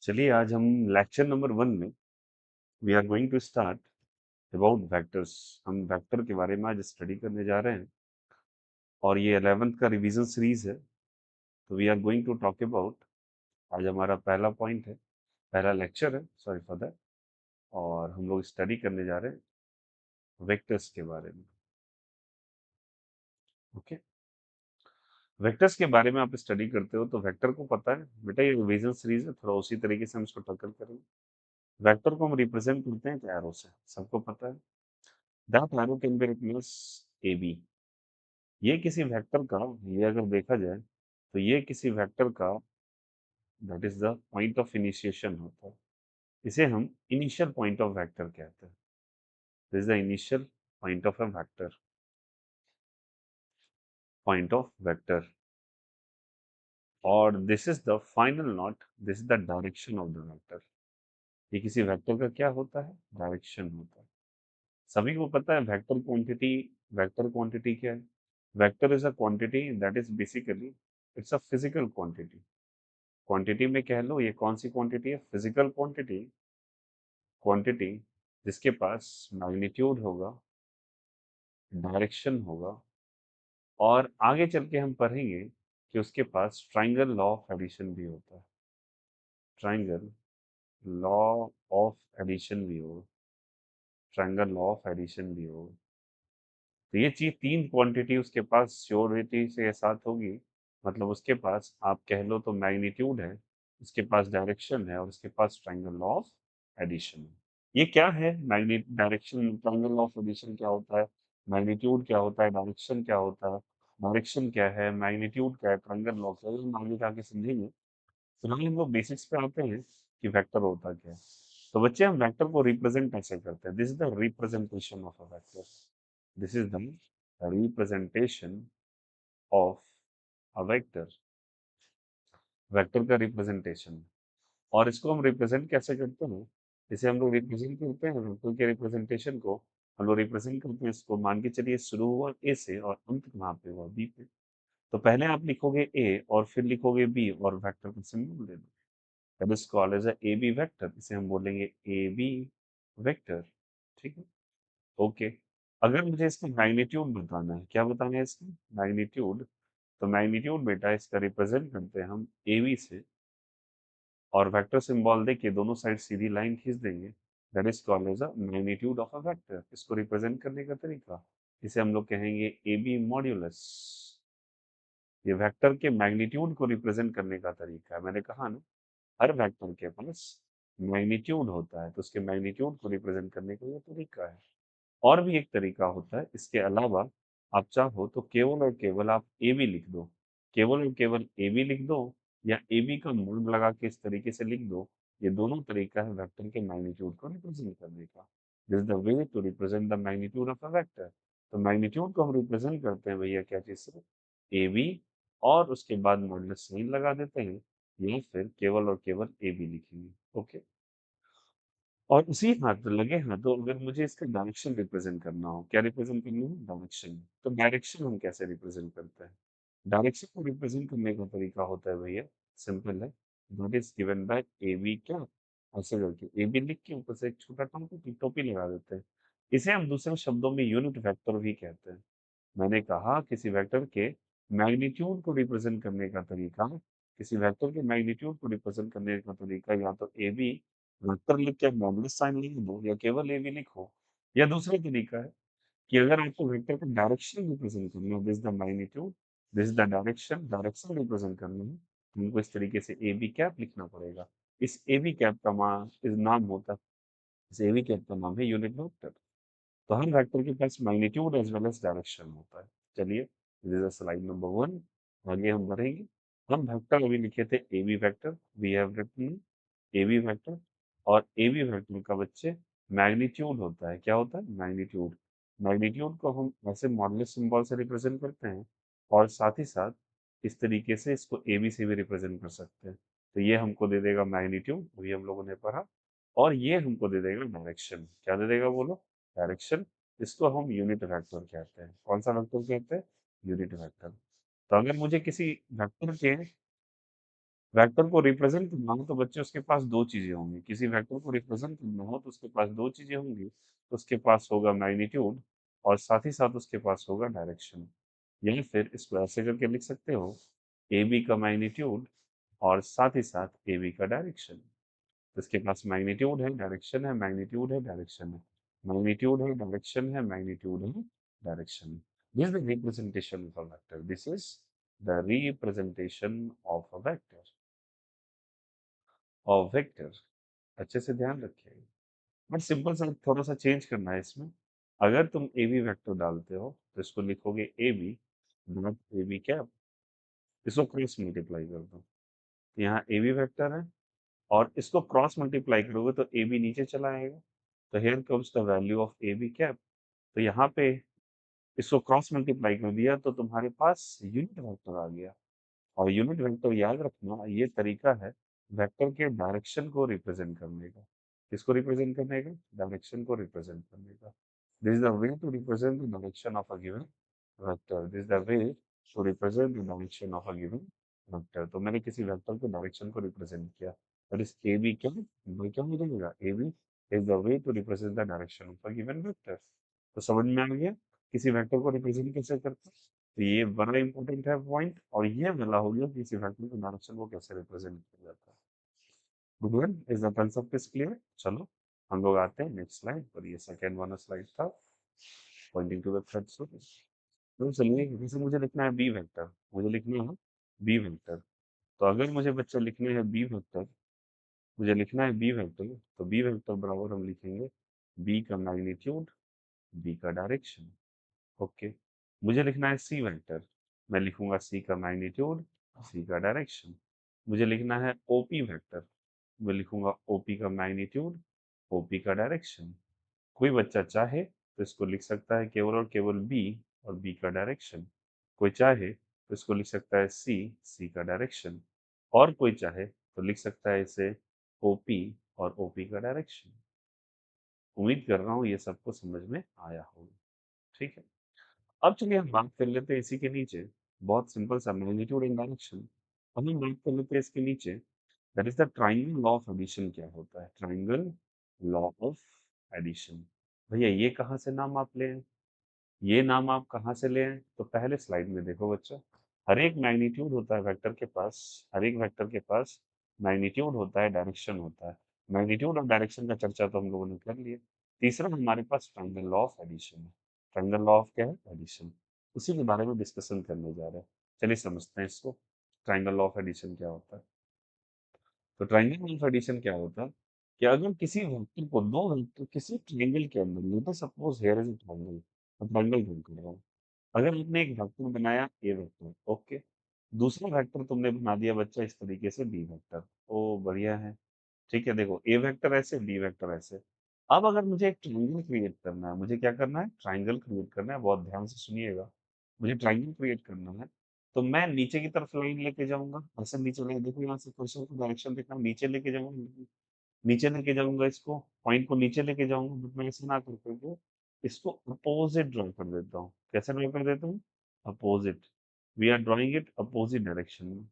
चलिए आज हम लेक्चर नंबर 1 में we are going to start about vectors. हम वेक्टर के बारे में आज स्टडी करने जा रहे हैं और ये 11th का रिवीजन सीरीज है। तो we are going to talk about, आज हमारा पहला पॉइंट है, पहला लेक्चर है, सॉरी फॉर दैट। और हम लोग स्टडी करने जा रहे हैं वेक्टर्स के बारे में। ओके, वेक्टर्स के बारे में आप स्टडी करते हो तो वेक्टर को पता है बेटा, ये रिवीजन सीरीज है, थोड़ा उसी तरीके से हम इसको टैकल करेंगे। वेक्टर को हम रिप्रेजेंट करते हैं एरो से, सबको पता है। That arrow can be written as A B. ये किसी वेक्टर का, ये अगर देखा जाए तो ये किसी वेक्टर का that is the point of initiation होता है। इसे हम इनिशियल पॉइंट ऑफ वेक्टर कहते हैं। This is the initial point of a vector, point of vector. और this is the final not, this is the direction of the vector. ये किसी vector का क्या होता है? डायरेक्शन होता है। सभी को पता है वेक्टर क्वांटिटी। वेक्टर क्वांटिटी क्या है? Vector is a quantity that is basically, it's a physical quantity. Quantity में कह लो ये कौन सी क्वांटिटी है? Physical quantity. क्वांटिटी जिसके पास मैग्नीट्यूड होगा, डायरेक्शन होगा, और आगे चल के हम पढ़ेंगे कि उसके पास ट्राइंगल लॉ ऑफ एडिशन भी होता है। ट्राइंगल लॉ ऑफ एडिशन भी हो, ट्राइंगल लॉ ऑफ एडिशन भी हो। तो ये चीज, तीन क्वांटिटी उसके पास श्योरिटी से साथ होगी। मतलब उसके पास आप कह लो तो मैग्नीट्यूड है, उसके पास डायरेक्शन है, और उसके पास ट्राइंगल लॉ ऑफ एडिशन है। ये क्या है? Magnet direction, triangle of addition क्या होता है? मैग्नीट्यूड क्या होता है? डायरेक्शन क्या होता है? डायरेक्शन क्या है? मैग्नीट्यूड क्या है? ट्रायंगल लॉ क्या है? हम आगे जाके समझेंगे। फिलहाल हम लोग बेसिक्स पे आते हैं कि वेक्टर होता क्या है। तो बच्चे, हम वेक्टर को रिप्रेजेंट कैसे करते हैं? This is the representation of a vector. This is the representation of a vector. Vector का रिप्रेजेंटेशन। और इसको हम रिप्रेजेंट कैसे करते हैं? इसे हम लोग रिप्रेजेंट करते हैं, वेक्टर के रिप्रेजेंटेशन को हम लोग रिप्रेजेंट करते हैं। इसको मान के चलिए शुरू हुआ ए से और अंत कहाँ पे हुआ? बी पे। तो पहले आप लिखोगे ए और फिर लिखोगे बी और वेक्टर का सिंबल दे दो। That is called as a A B vector. इसे हम बोलेंगे ए बी वेक्टर। ठीक है, ओके। अगर मुझे इसका मैग्नीट्यूड बताना है, क्या बताना है इसका? मैग्नीट्यूड। तो मैग्नीट्यूड बेटा इसका रिप्रेजेंट करते हैं हम ए बी से, और वेक्टर सिंबल देके दोनों साइड सीधी लाइन खींच देंगे। That is called as a magnitude of a vector. इसको रिप्रेजेंट करने का तरीका, इसे हम लोग कहेंगे ए बी मॉड्यूलस। ये वेक्टर के मैग्नीट्यूड को रिप्रेजेंट करने का तरीका है। मैंने कहा ना, हर वेक्टर के पास मैग्नीट्यूड होता है, तो उसके मैग्नीट्यूड को रिप्रेजेंट करने का ये तरीका है। और भी एक तरीका होता है इसके अलावा। आप चाहो तो केवल और केवल आप ए बी लिख दो, केवल और केवल ए बी लिख दो, या ए बी का मोड लगा के इस तरीके से लिख दो। ये दोनों तरीका है वेक्टर के मैग्नीट्यूड को रिप्रेजेंट करने का। This is the way to represent the magnitude of a vector. तो मैग्नीट्यूड को हम रिप्रेजेंट करते हैं भैया क्या चीज से? ए बी, और उसके बाद मॉडुलस साइन लगा देते हैं, या फिर केवल और केवल ए बी लिखेंगे। ओके। और उसी हाथ लगे हाथों अगर मुझे इसका डायरेक्शन रिप्रेजेंट करना हो, क्या रिप्रेजेंट करना है? डायरेक्शन। तो डायरेक्शन हम कैसे रिप्रेजेंट करते हैं? डायरेक्शन को रिप्रेजेंट करने का तरीका होता है भैया, सिंपल है। That is given by A B, क्या ऐसे करके ए बी लिख के ऊपर से एक छोटा टोपी लगा देते हैं। इसे हम दूसरे शब्दों में यूनिट वेक्टर भी कहते हैं। मैंने कहा किसी वेक्टर के मैग्नीट्यूड को रिप्रेजेंट करने का तरीका, किसी वेक्टर के मैग्नीट्यूड को रिप्रेजेंट करने का तरीका या तो ए बी वेक्टर लिख के मॉडुलस साइन लिख दो, या केवल ए बी लिखो। या दूसरा तरीका है कि अगर आपको वेक्टर का डायरेक्शन रिप्रेजेंट करना है, this is the magnitude, this is the direction, direction represent करना है, तो हमको इस तरीके से ए बी कैप लिखना पड़ेगा। इस ए बी कैप का इस नाम होता है, इस ए बी कैप का नाम है यूनिट वेक्टर। तो हर वेक्टर के पास magnitude as well as direction होता है। चलिए, दिस इज स्लाइड नंबर 1। आगे हम बढ़ेंगे। हम वेक्टर अभी लिखे थे A B vector, we have written A B vector. और ए बी वेक्टर का बच्चे मैग्नीट्यूड होता है। क्या होता है? मैग्नीट्यूड। मैग्नीट्यूड को हम ऐसे मॉडुलस सिंबल से रिप्रेजेंट करते हैं, और साथ ही साथ इस तरीके से इसको ए बी से भी रिप्रेजेंट कर सकते हैं। तो ये हमको दे देगा मैग्नीट्यूड, वही हम लोगों ने पढ़ा। और ये हमको दे देगा डायरेक्शन। क्या दे देगा बोलो? डायरेक्शन। इसको हम यूनिट वेक्टर कहते हैं। कौन सा वेक्टर कहते हैं? Unit vector. तो अगर मुझे किसी वेक्टर के वेक्टर को रिप्रेजेंट करना हो तो बच्चे उसके पास 2 चीज़ें होंगी। किसी वेक्टर को रिप्रेजेंट करना हो तो उसके पास 2 चीज़ें होंगी। तो उसके पास होगा मैग्नीट्यूड और साथ ही साथ उसके पास होगा डायरेक्शन। या फिर इसको ऐसे करके लिख सकते हो, AB का मैग्नीट्यूड और साथ ही साथ AB का डायरेक्शन। इसके पास मैग्नीट्यूड है, डायरेक्शन है, मैग्नीट्यूड है, डायरेक्शन है। मैग्नीट्यूड है, डायरेक्शन है, मैग्नीट्यूड है, डायरेक्शन है। This is the representation of a vector. This is the representation of a vector. और वेक्टर अच्छे से ध्यान रखिएगा। बट सिंपल सा थोड़ा सा चेंज करना है इसमें। अगर तुम ए बी वेक्टर डालते हो तो इसको लिखोगे A B dot A B cap, इसको क्रॉस मल्टीप्लाई कर दो। यहाँ ए बी वेक्टर है और इसको क्रॉस मल्टीप्लाई करोगे तो ए बी नीचे चला आएगा। तो here comes the value of A B cap. तो यहाँ पे इसको क्रॉस मल्टीप्लाई कर दिया तो तुम्हारे पास यूनिट वेक्टर आ गया। और यूनिट वेक्टर याद रखना ये तरीका है वेक्टर के डायरेक्शन को रिप्रेजेंट करने का। किसको रिप्रेजेंट करने का? डायरेक्शन को रिप्रेजेंट करने का। This is the way to represent the direction of a given vector. This is the way to represent the direction of a given vector. तो मैंने किसी वेक्टर के डायरेक्शन को रिप्रेजेंट किया। दैट इज ए बी क्या भाई, क्या हो जाएगा? A B is the way to represent the direction of a given vector. तो समझ में आ गया किसी वेक्टर को रिप्रेजेंट कैसे करते हैं। तो ये बड़ा इंपॉर्टेंट है पॉइंट। और ये वाला हो गया कि किसी वेक्टर के डायरेक्शन को कैसे रिप्रेजेंट किया जाता है। Good, is the concept is clear. चलो हम लोग आते हैं नेक्स्ट स्लाइड पर। ये सेकेंड वाला स्लाइड था pointing to the third slide. तो चलिए, जैसे मुझे लिखना है बी वेक्टर, मुझे लिखना है बी वेक्टर। तो अगर मुझे बच्चे लिखने हैं बी वेक्टर, मुझे लिखना है बी वेक्टर, तो बी वेक्टर बराबर हम लिखेंगे बी का मैग्नीट्यूड, बी का डायरेक्शन। ओके। मुझे लिखना है सी वेक्टर, मैं लिखूंगा सी का मैग्नीट्यूड, सी का डायरेक्शन। मुझे लिखना है ओपी वेक्टर, मैं लिखूंगा ओपी का मैग्नीट्यूड, ओपी का डायरेक्शन। कोई बच्चा चाहे तो इसको लिख सकता है केवल और केवल बी और बी का डायरेक्शन। कोई चाहे तो इसको लिख सकता है सी, सी का डायरेक्शन। और कोई चाहे तो लिख सकता है इसे ओपी और ओपी का डायरेक्शन। उम्मीद कर रहा हूँ ये सबको समझ में आया होगा। ठीक है। अब चलिए हम बात कर लेते हैं इसी के नीचे, बहुत सिंपल सा मैग्नीट्यूड एंड डायरेक्शन। अब हम बात कर लेते हैं इसके नीचे, that is the triangle law of addition. क्या होता है ट्राइंगल लॉ ऑफ एडिशन? भैया ये कहाँ से नाम आप ले आए? ये नाम आप कहाँ से ले आए? तो पहले स्लाइड में देखो बच्चों, हर एक मैग्नीट्यूड होता है वेक्टर के पास, हर एक वेक्टर के पास मैग्नीट्यूड होता है, डायरेक्शन होता है। मैग्नीट्यूड और डायरेक्शन का चर्चा तो हम लोगों ने कर लिया। तीसरा हमारे पास ट्रायंगल लॉ ऑफ एडिशन है। ट्रायंगल लॉ ऑफ क्या है? एडिशन। उसी के बारे में डिस्कशन करने जा रहे हैं। चलिए समझते हैं इसको। ट्रायंगल लॉ ऑफ एडिशन क्या होता है? तो ट्रायंगल ऑफ एडिशन क्या होता है कि अगर किसी वेक्टर को दो वेक्टर किसी ट्रायंगल के अंदर, late us suppose here is a triangle, triangle draw कर रहा हूँ। अगर आपने एक वेक्टर बनाया ए वेक्टर, ओके, दूसरा वेक्टर तुमने बना दिया बच्चा इस तरीके से बी वेक्टर। ओ बढ़िया है। ठीक है, देखो ए वेक्टर ऐसे, बी वेक्टर ऐसे। अब अगर मुझे एक ट्रायंगल क्रिएट करना है, मुझे क्या करना है? ट्रायंगल क्रिएट करना है। बहुत ध्यान से सुनिएगा। मुझे ट्रायंगल क्रिएट करना है तो मैं नीचे की तरफ लाइन लेके जाऊंगा, ऐसे नीचे लेके, देखो यहाँ से क्वेश्चन को डायरेक्शन देखना, नीचे लेके जाऊंगा, नीचे लेके जाऊंगा इसको, पॉइंट को नीचे लेके जाऊंगा। बट मैं ऐसे ना करके इसको अपोजिट ड्रॉ कर देता हूँ। कैसे ड्रॉ कर देता हूँ? Opposite. We are drawing it opposite direction में।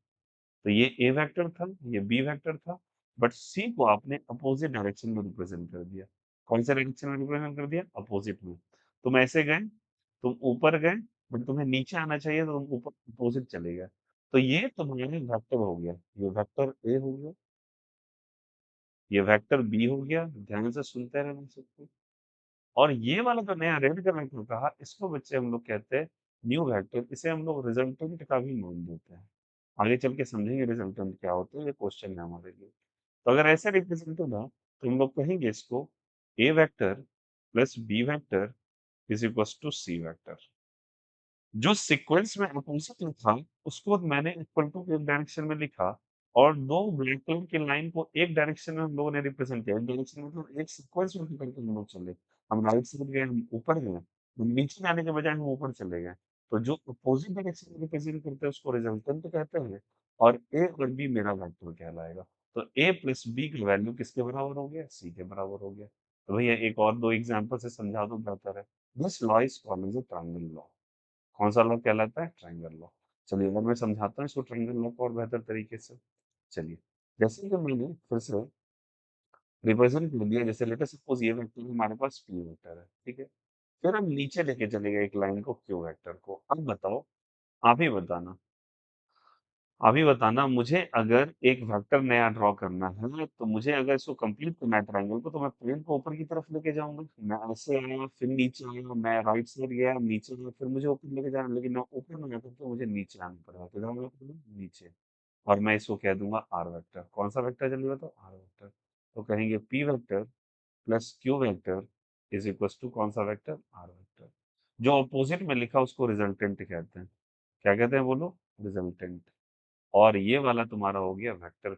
तो ये ए वेक्टर था, ये बी वेक्टर था, बट सी को आपने अपोजिट डायरेक्शन में रिप्रेजेंट कर दिया। कौन से डायरेक्शन में रिप्रेजेंट कर दिया? अपोजिट में। तुम ऐसे गए, तुम ऊपर गए, बट तुम्हें नीचे आना चाहिए तो तुम ऊपर अपोजिट चले गए। तो ये तुम्हारा वेक्टर हो गया, ये वेक्टर ए हो गया, ये वेक्टर बी हो गया। ध्यान से सुनते रहना सबको। और ये वाला जो नया रेड कलर का कहा, इसको बच्चे हम लोग कहते हैं न्यू वेक्टर। इसे हम लोग रिजल्टेंट का भी नाम देते हैं। आगे चल के समझेंगे रिजल्टेंट क्या होता है, ये क्वेश्चन है हमारे लिए। तो अगर ऐसे रिप्रेजेंट होगा तो हम लोग कहेंगे इसको a vector plus B vector is equal to c vector. जो सीक्वेंस में अपोजिट लिखा उसको मैंने इक्वल टू एक डायरेक्शन में लिखा, और दो ब्लैक कलर की लाइन को एक डायरेक्शन में हम लोगों ने रिप्रेजेंट किया। एक डायरेक्शन मतलब एक सीक्वेंस में करके हम लोग चले। हम राइट साइड गए, हम ऊपर गए, हम नीचे जाने के बजाय हम ऊपर चले गए। तो जो अपोजिट डायरेक्शन में रिप्रेजेंट करते हैं उसको रिजल्टेंट कहते हैं। और ए और बी मेरा वेक्टर कहलाएगा। तो ए प्लस बी की वैल्यू किसके बराबर हो गया? सी के बराबर हो गया। तो भैया एक और दो एग्जाम्पल से समझा दो बेहतर है। This law is called as triangle law. कौन सा लॉ कहलाता है? Triangle law. चलिए अगर मैं समझाता हूँ इसको ट्रायंगल लॉ को और बेहतर तरीके से। चलिए, जैसे कि मैंने फिर से रिप्रेज़ेंट कर दिया, जैसे लेट अस सपोज़ ये वेक्टर हमारे पास p वेक्टर है, ठीक है? फिर हम नीचे लेके चले गए एक लाइन को q वेक्टर को। अब बताओ, आप ही बताना, अभी बताना मुझे अगर एक वेक्टर नया ड्रॉ करना है, तो मुझे अगर इसको कंप्लीट करना है ट्रायंगल को, तो मैं प्लेन को ऊपर की तरफ लेके जाऊँगा। मैं ऐसे आया, फिर नीचे आया, मैं राइट साइड गया, नीचे गया, फिर मुझे ऊपर लेके जाना है, लेकिन मैं ऊपर ना जाकर के मुझे नीचे आना पड़ेगा। किधर आना पड़ेगा? नीचे। और मैं इसको कह दूँगा आर वेक्टर। कौन-सा वेक्टर जल्दी बताओ? R vector. तो कहेंगे P vector plus Q vector is equals to कौन-सा वेक्टर? R vector. जो अपोज़िट में लिखा उसको रिजल्टेंट कहते हैं। क्या कहते हैं बोलो? रिजल्टेंट। और ये वाला तुम्हारा हो गया वेक्टर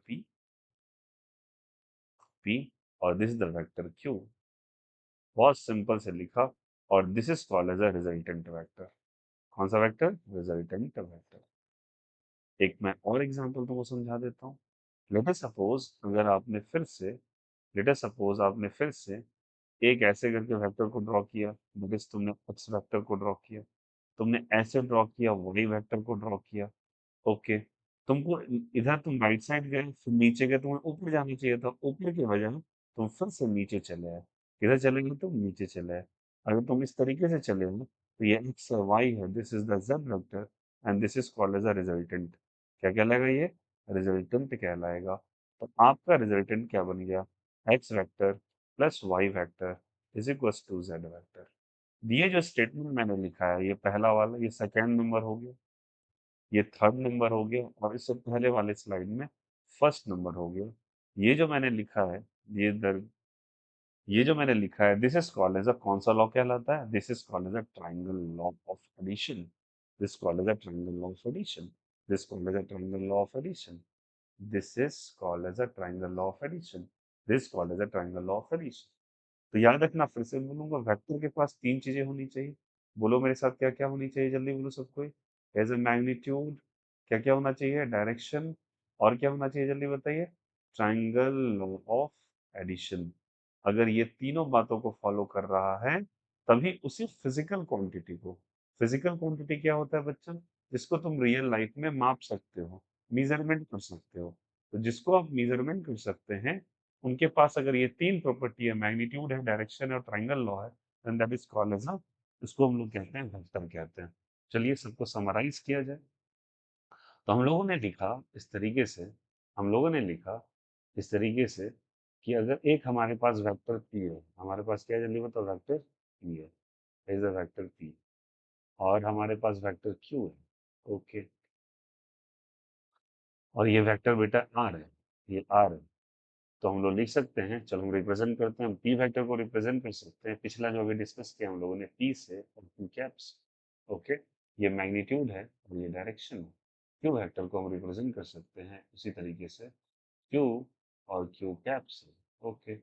P और this is the vector Q। बहुत सिंपल से लिखा। और this is called as a resultant vector. कौन सा वेक्टर? Resultant vector. एक मैं और एग्जांपल तुमको समझा देता हूँ। लेट अस सपोज अगर आपने फिर से लेट अस सपोज आपने फिर से एक ऐसे करके वेक्टर को ड्रॉ किया, दैट इज तुमने एक्स वेक्टर को ड्रॉ किया, तुमने ऐसे ड्रॉ किया, वाई वेक्टर को ड्रॉ किया। ओके, तुमको इधर तुम राइट साइड गए, फिर नीचे गए, तुम्हें ऊपर जाना चाहिए था, ऊपर की बजाय तुम फिर से नीचे चले आए। किधर चले गए? तुम नीचे चले आए। अगर तुम इस तरीके से चले हो, तो ये एक्स और वाई है, this is the Z vector and this is called as a resultant. क्या कहलाएगा ये? रिजल्टेंट कहलाएगा। तो आपका रिजल्टेंट क्या बन गया? X vector plus Y vector is equal to Z vector. ये जो स्टेटमेंट मैंने लिखा है, ये पहला वाला, ये सेकेंड नंबर हो गया, ये थर्ड नंबर हो गया, और इससे पहले वाले स्लाइड में फर्स्ट नंबर हो गया। ये जो मैंने लिखा है, ये दर ये जो मैंने लिखा है, this is called as a कौन सा लॉ कहलाता है? This is called as a triangle law of addition. This called as a triangle law of addition. This called as a triangle law of addition. This is called as a triangle law of addition. This called as a triangle law of addition. तो याद रखना, फिर से बोलूंगा, vector के पास तीन चीजें होनी चाहिए। बोलो मेरे साथ, क्या क्या होनी चाहिए? जल्दी बोलो सब कोई। एज ए मैग्नीट्यूड, क्या क्या होना चाहिए? डायरेक्शन, और क्या होना चाहिए? जल्दी बताइए। Triangle law of addition. अगर ये तीनों बातों को फॉलो कर रहा है, तभी उसी फिजिकल क्वांटिटी को, फिजिकल क्वांटिटी क्या होता है बच्चों? जिसको तुम रियल लाइफ में माप सकते हो, मेजरमेंट कर सकते हो। तो जिसको आप मेजरमेंट कर सकते हैं, उनके पास अगर ये तीन प्रॉपर्टी है, मैग्नीट्यूड है, डायरेक्शन है और ट्रायंगल लॉ है, then that is called as a, इसको हम लोग कहते हैं वेक्टर कहते हैं। चलिए सबको समराइज किया जाए। तो हम लोगों ने लिखा इस तरीके से, हम लोगों ने लिखा इस तरीके से कि अगर एक हमारे पास वेक्टर पी है, हमारे पास क्या है जल्दी बताओ? वेक्टर पी है, इज अ वेक्टर पी। और हमारे पास वेक्टर क्यू है। ओके, और ये वेक्टर बेटा आर है, ये आर है। तो हम लोग लिख सकते हैं, चलो हम रिप्रेजेंट करते हैं, हम पी वेक्टर को रिप्रेजेंट कर सकते हैं, पिछला जो अभी डिस्कस किया हम लोगों ने, पी से और पी कैप्स। ओके, ये मैग्नीट्यूड है और ये डायरेक्शन है। क्यू वेक्टर को हम रिप्रेजेंट कर सकते हैं उसी तरीके से, क्यू और क्यू कैप्स से। ओके,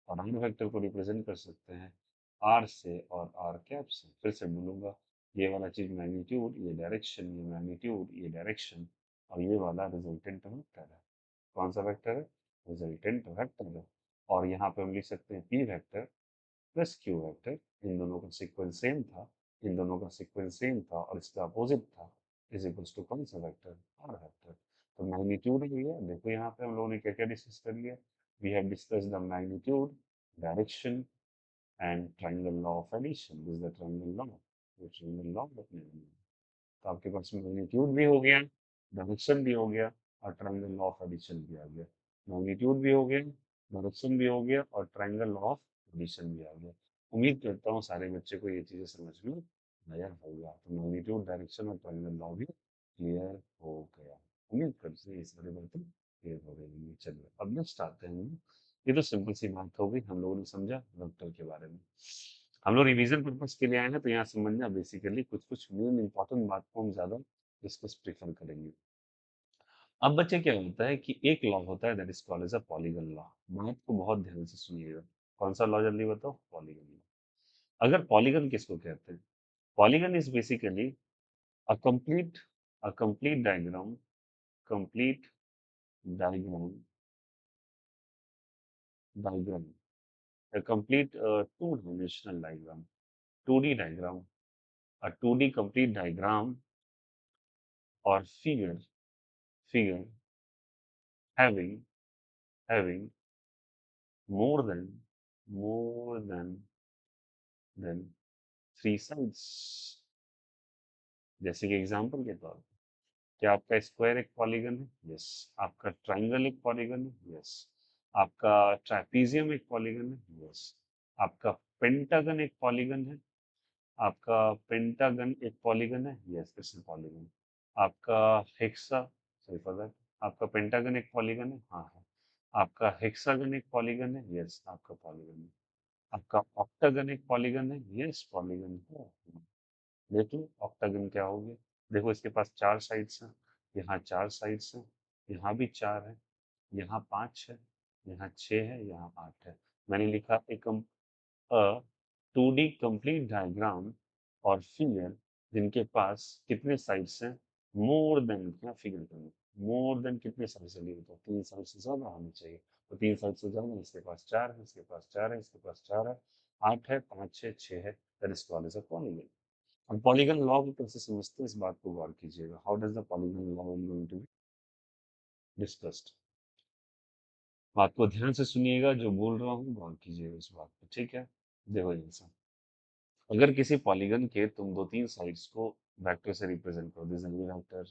और आर वेक्टर को रिप्रेजेंट कर सकते हैं आर से और आर कैप से। फिर से बोलूंगा, ये वाला चीज मैग्नीट्यूड, ये डायरेक्शन, ये मैग्नीट्यूड, ये डायरेक्शन, और ये वाला रिजल्टेंट वेक्टर है। कौन सा वेक्टर है? रिजल्टेंट वेक्टर है। और यहाँ पे हम लिख सकते हैं p vector plus Q vector, इन दोनों का सीक्वेंस सेम था, इन दोनों का सीक्वेंस सेम था और इसका अपोजिट था, इज इक्वल्स टू कौन सा वेक्टर? R vector. तो मैग्नीट्यूड हो गया, देखो यहाँ पे हम लोगों ने क्या क्या डिस्कस कर लिया। We have discuss the magnitude, direction and triangle law of addition. This is the triangle law, ये ट्रायंगल लॉ रखने वाली है। तो आपके पास मैग्नीट्यूड भी हो गया, डायरेक्शन भी हो गया, और ट्रायंगल लॉ ऑफ एडिशन भी आ गया। मैग्नीट्यूड भी हो गया, डायरेक्शन भी हो गया, और ट्रायंगल लॉ ऑफ एडिशन भी आ गया। उम्मीद करता हूँ सारे बच्चे को ये चीज़ें समझ में आया होगा। तो मैग्नीट्यूड, डायरेक्शन और ट्रायंगल लॉ भी क्लियर हो गया। उम्मीद करते हैं ये सारी बातें क्लियर हो गई। चलिए अब नेक्स्ट आते हैं। ये तो सिंपल सी बात हो गई, हम लोगों ने समझा वेक्टर के बारे में। हम लोग रिवीजन पर्पस के लिए आए हैं, तो यहाँ समझना बेसिकली कुछ कुछ मेन इंपॉर्टेंट बात को हम ज़्यादा डिस्कस प्रेफर करेंगे। अब बच्चे क्या होता है कि एक लॉ होता है, that is called as a polygon law. बात को बहुत ध्यान से सुनिएगा। कौन सा लॉ जल्दी बताओ? Polygon law. अगर पॉलीगन किसको कहते हैं? Polygon is basically a complete a complete diagram, complete diagram diagram a complete two-dimensional diagram, 2D diagram, a 2D complete diagram or figure having having more than three sides। जैसे कि example के तौर पे, क्या आपका स्क्वायर एक polygon है? Yes. आपका ट्राइंगल एक पॉलीगन है? यस। आपका ट्रापेजियम एक पॉलीगन है? यस। आपका पेंटागन एक पॉलीगन है? आपका पेंटागन एक पॉलीगन है? Yes, it's a polygon. आपका हेक्सा, सॉरी फॉर दैट, आपका पेंटागन एक पॉलीगन है? हाँ है। आपका हेक्सागन एक पॉलीगन है? यस, आपका पॉलीगन है। आपका ऑक्टागन एक पॉलीगन है? यस, पॉलीगन है। देखिए ऑक्टागन क्या हो गया। देखो इसके पास चार साइड्स हैं, यहाँ चार साइड्स हैं, यहाँ भी चार है, यहाँ पांच है, यहाँ छः है, यहाँ आठ है। मैंने लिखा एक अ 2D कंप्लीट डायग्राम और फिगर जिनके पास कितने साइड्स हैं, मोर देन, क्या फिगर करें, मोर देन कितने साइड से लिए, तो तीन साइड से ज्यादा होनी चाहिए। तो तीन साइड से ज्यादा, इसके पास चार है, इसके पास चार है, इसके पास चार है, आठ है, पाँच है, छः है, that is called as a polygon. अब पॉलीगन लॉ को कैसे समझते हैं, इस बात को गौर कीजिएगा। How does the polygon law going to be discussed. बात को ध्यान से सुनिएगा, जो बोल रहा हूँ गौर कीजिएगा इस बात पे, ठीक है। देखो जैसा, अगर किसी पॉलीगन के तुम दो तीन साइड्स को वेक्टर से रिप्रेजेंट करो, this is A vector,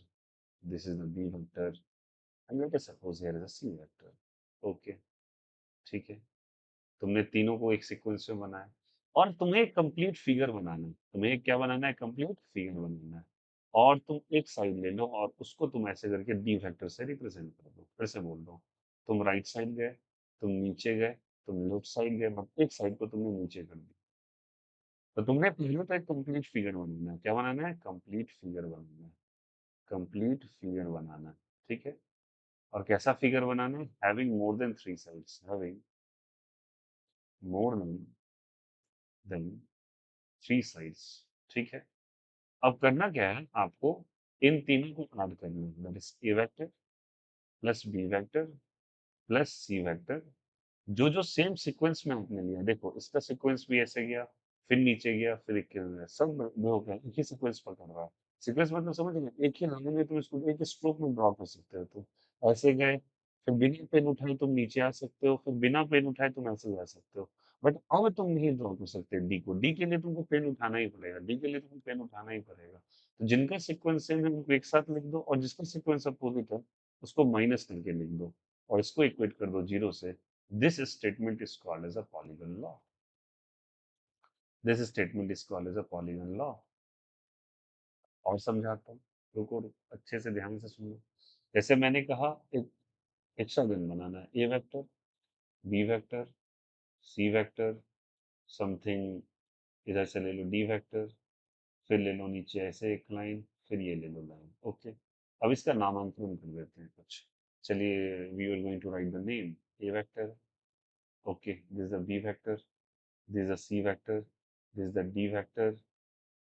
this is the B vector, and let us suppose here is a C vector. Okay, ठीक है। तुमने तीनों को एक सीक्वेंस में बनाया और तुम्हें एक कंप्लीट फिगर बनाना है। तुम्हें एक क्या बनाना है, कंप्लीट फिगर बनाना है। और तुम एक साइड ले लो और उसको तुम ऐसे करके डी वेक्टर से रिप्रेजेंट कर दो। फिर से बोल दो, तुम राइट साइड गए, तुम नीचे गए, तुम लेफ्ट साइड गए, मतलब एक साइड को तुमने नीचे कर दिया। तो तुमने पहले तो एक कंप्लीट फिगर बनाना है। क्या बनाना है, कंप्लीट फिगर बनाना है, कंप्लीट फिगर बनाना है, ठीक है। और कैसा फिगर बनाना है, having more than three sides, having more than three sides, ठीक है। अब करना क्या है आपको, इन तीनों को ऐड करना है, that is A vector plus B vector plus C vector. जो जो सेम सीक्वेंस में आपने लिया, देखो इसका सीक्वेंस भी ऐसे गया, फिर नीचे गया, फिर एक गया, सब में हो गया, एक ही सीक्वेंस पकड़ रहा है। सीक्वेंस मतलब समझ गए, एक ही लाइन में तुम इसको एक स्ट्रोक में ड्रॉ कर सकते हो। तुम ऐसे गए, फिर बिना पेन उठाए तुम नीचे आ सकते हो, फिर बिना पेन उठाए तुम ऐसे जा सकते हो। बट अब तुम नहीं ड्रॉ कर सकते डी को, डी के लिए तुमको पेन उठाना ही पड़ेगा, डी के लिए तुमको पेन उठाना ही पड़ेगा। तो जिनका सीक्वेंस सेम है उनको एक साथ लिख दो, और जिसका सीक्वेंस अपोजिट है उसको माइनस करके लिख दो, और इसको इक्वेट कर दो जीरो से। This statement is called as a polygon law. This statement is called as a polygon law. और समझाता हूँ, रुको अच्छे से ध्यान से सुनो। जैसे मैंने कहा, एक हेक्सागन बनाना है, ए vector, B vector, C vector, something, इधर से ले लो डी वेक्टर, फिर ले लो नीचे ऐसे एक लाइन, फिर ये ले लो लाइन। ओके, अब इसका नामांकन कर देते हैं कुछ। चलिए, we are going to write the name, A vector, okay, this is the B vector, this is the C vector, this is the D vector,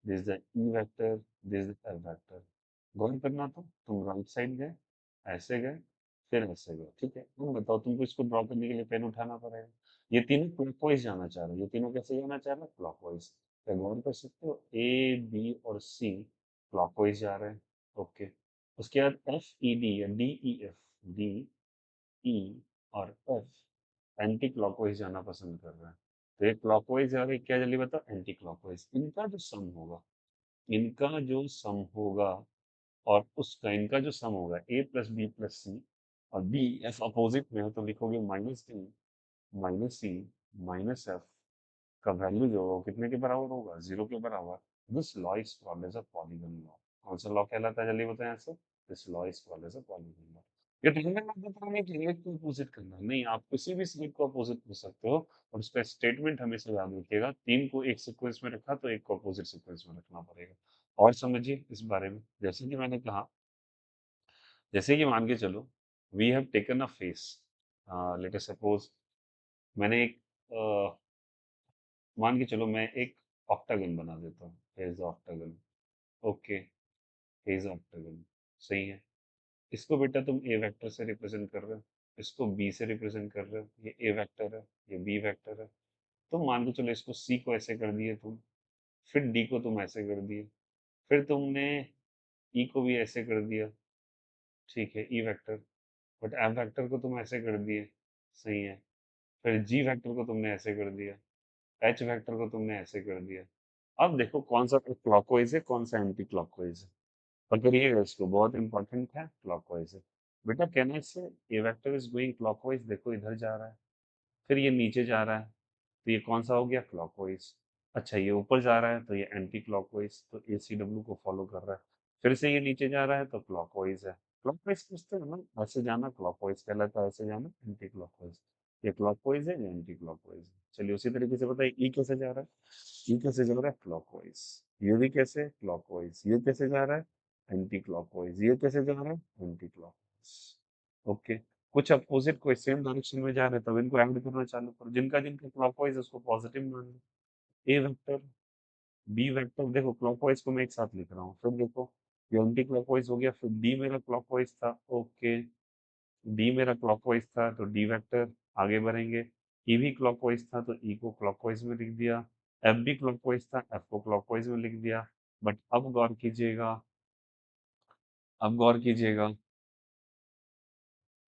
this is the E vector, this is the F vector। गौर करना, तो तुम right side गए, ऐसे गए, फिर ऐसे गए, ठीक है। तुम बताओ, तुमको इसको ड्रॉ करने के लिए पेन उठाना पड़ेगा। ये तीनों क्लॉकवाइज जाना चाह रहे हैं, ये तीनों कैसे जाना चाह रहे हैं, क्लॉकवाइज। क्या गौर कर सकते हो, ए बी और सी क्लॉकवाइज जा रहे हैं। ओके, उसके बाद एफ ई डी या D E F, D E और एफ एंटी क्लॉकवाइज जाना पसंद कर रहा है। तो एक क्लॉकवाइज आ रही, क्या जल्दी बताओ, एंटी क्लॉकवाइज। इनका जो सम होगा, इनका जो सम होगा, और उसका इनका जो सम होगा, A plus B plus C, और बी एफ अपोजिट में हो तो लिखोगे minus D minus C minus F, का वैल्यू जो होगा कितने के बराबर होगा, जीरो के बराबर। This law is called as a polygon law. कौन सा लॉ कहलाता है, जल्दी बताएं answer. This law is called as a polygon law. ये टाइमर मत बताना कि एक को अपोजिट करना नहीं, आप किसी भी स्लिप को अपोजिट कर सकते हो। और उसका स्टेटमेंट हमेशा याद रखिएगा, तीन को एक सीक्वेंस में रखा तो एक को अपोजिट सीक्वेंस में रखना पड़ेगा। और समझिए इस बारे में, जैसे कि मैंने कहा, जैसे कि मान के चलो, we have taken a face, let us suppose, मैंने एक मान के चलो मैं एक ऑक्टागन बना देता हूँ, hedge octagon. Okay, hedge octagon, सही है। इसको बेटा तुम ए वेक्टर से रिप्रेजेंट कर रहे हो, इसको बी से रिप्रेजेंट कर रहे हो, ये ए वेक्टर है, ये बी वेक्टर है। तुम मान के चलो इसको सी को ऐसे कर दिए तुम, फिर डी को तुम ऐसे कर दिए, फिर तुमने ई को भी ऐसे कर दिया, ठीक है, E vector. But F vector को तुम ऐसे कर दिए, सही है। फिर जी वेक्टर को तुमने ऐसे कर दिया, एच वेक्टर को तुमने ऐसे कर दिया। अब देखो कौन सा क्लॉकवाइज है, कौन सा एंटी क्लॉकवाइज है। पकड़िएगा इसको, बहुत इंपॉर्टेंट है, क्लॉकवाइज है। बेटा कहने से ये वेक्टर इज गोइंग क्लॉकवाइज, देखो इधर जा रहा है, फिर ये नीचे जा रहा है, तो ये कौन सा हो गया, क्लॉकवाइज। अच्छा ये ऊपर जा रहा है तो ये एंटी क्लॉकवाइज, तो ए सी डब्ल्यू को फॉलो कर रहा है। फिर से ये नीचे जा रहा है तो क्लॉकवाइज है। क्लॉकवाइज पूछते हैं ना, ऐसे जाना क्लॉकवाइज कहलाता है, ऐसे जाना एंटी क्लॉकवाइज। ये क्लॉकवाइज है, ये एंटी क्लॉकवाइज है। चलिए उसी तरीके से बताइए ई कैसे जा रहा है, ई कैसे जा रहा है, क्लॉकवाइज। ये भी कैसे, क्लॉकवाइज। ये कैसे जा रहा है, एंटी क्लॉकवाइज। ये कैसे जा रहा है, एंटी क्लॉकवाइज। ओके। कुछ अपोजिट कोई सेम डायरेक्शन में जा रहे हैं, तब इनको ऐड करना चालू करो, जिनका जिनका क्लॉकवाइज उसको पॉजिटिव मान लो। ए वेक्टर, बी वेक्टर, देखो क्लॉकवाइज को मैं एक साथ लिख रहा हूँ, फिर देखो ये एंटी क्लॉकवाइज हो गया, फिर डी मेरा क्लॉकवाइज था, ओके। डी मेरा क्लॉकवाइज था तो डी वेक्टर, आगे बढ़ेंगे। ई भी क्लॉकवाइज था तो ई को क्लॉकवाइज में लिख दिया। एफ भी क्लॉकवाइज था, एफ को क्लॉकवाइज में लिख दिया। बट अब गौर कीजिएगा, अब गौर कीजिएगा,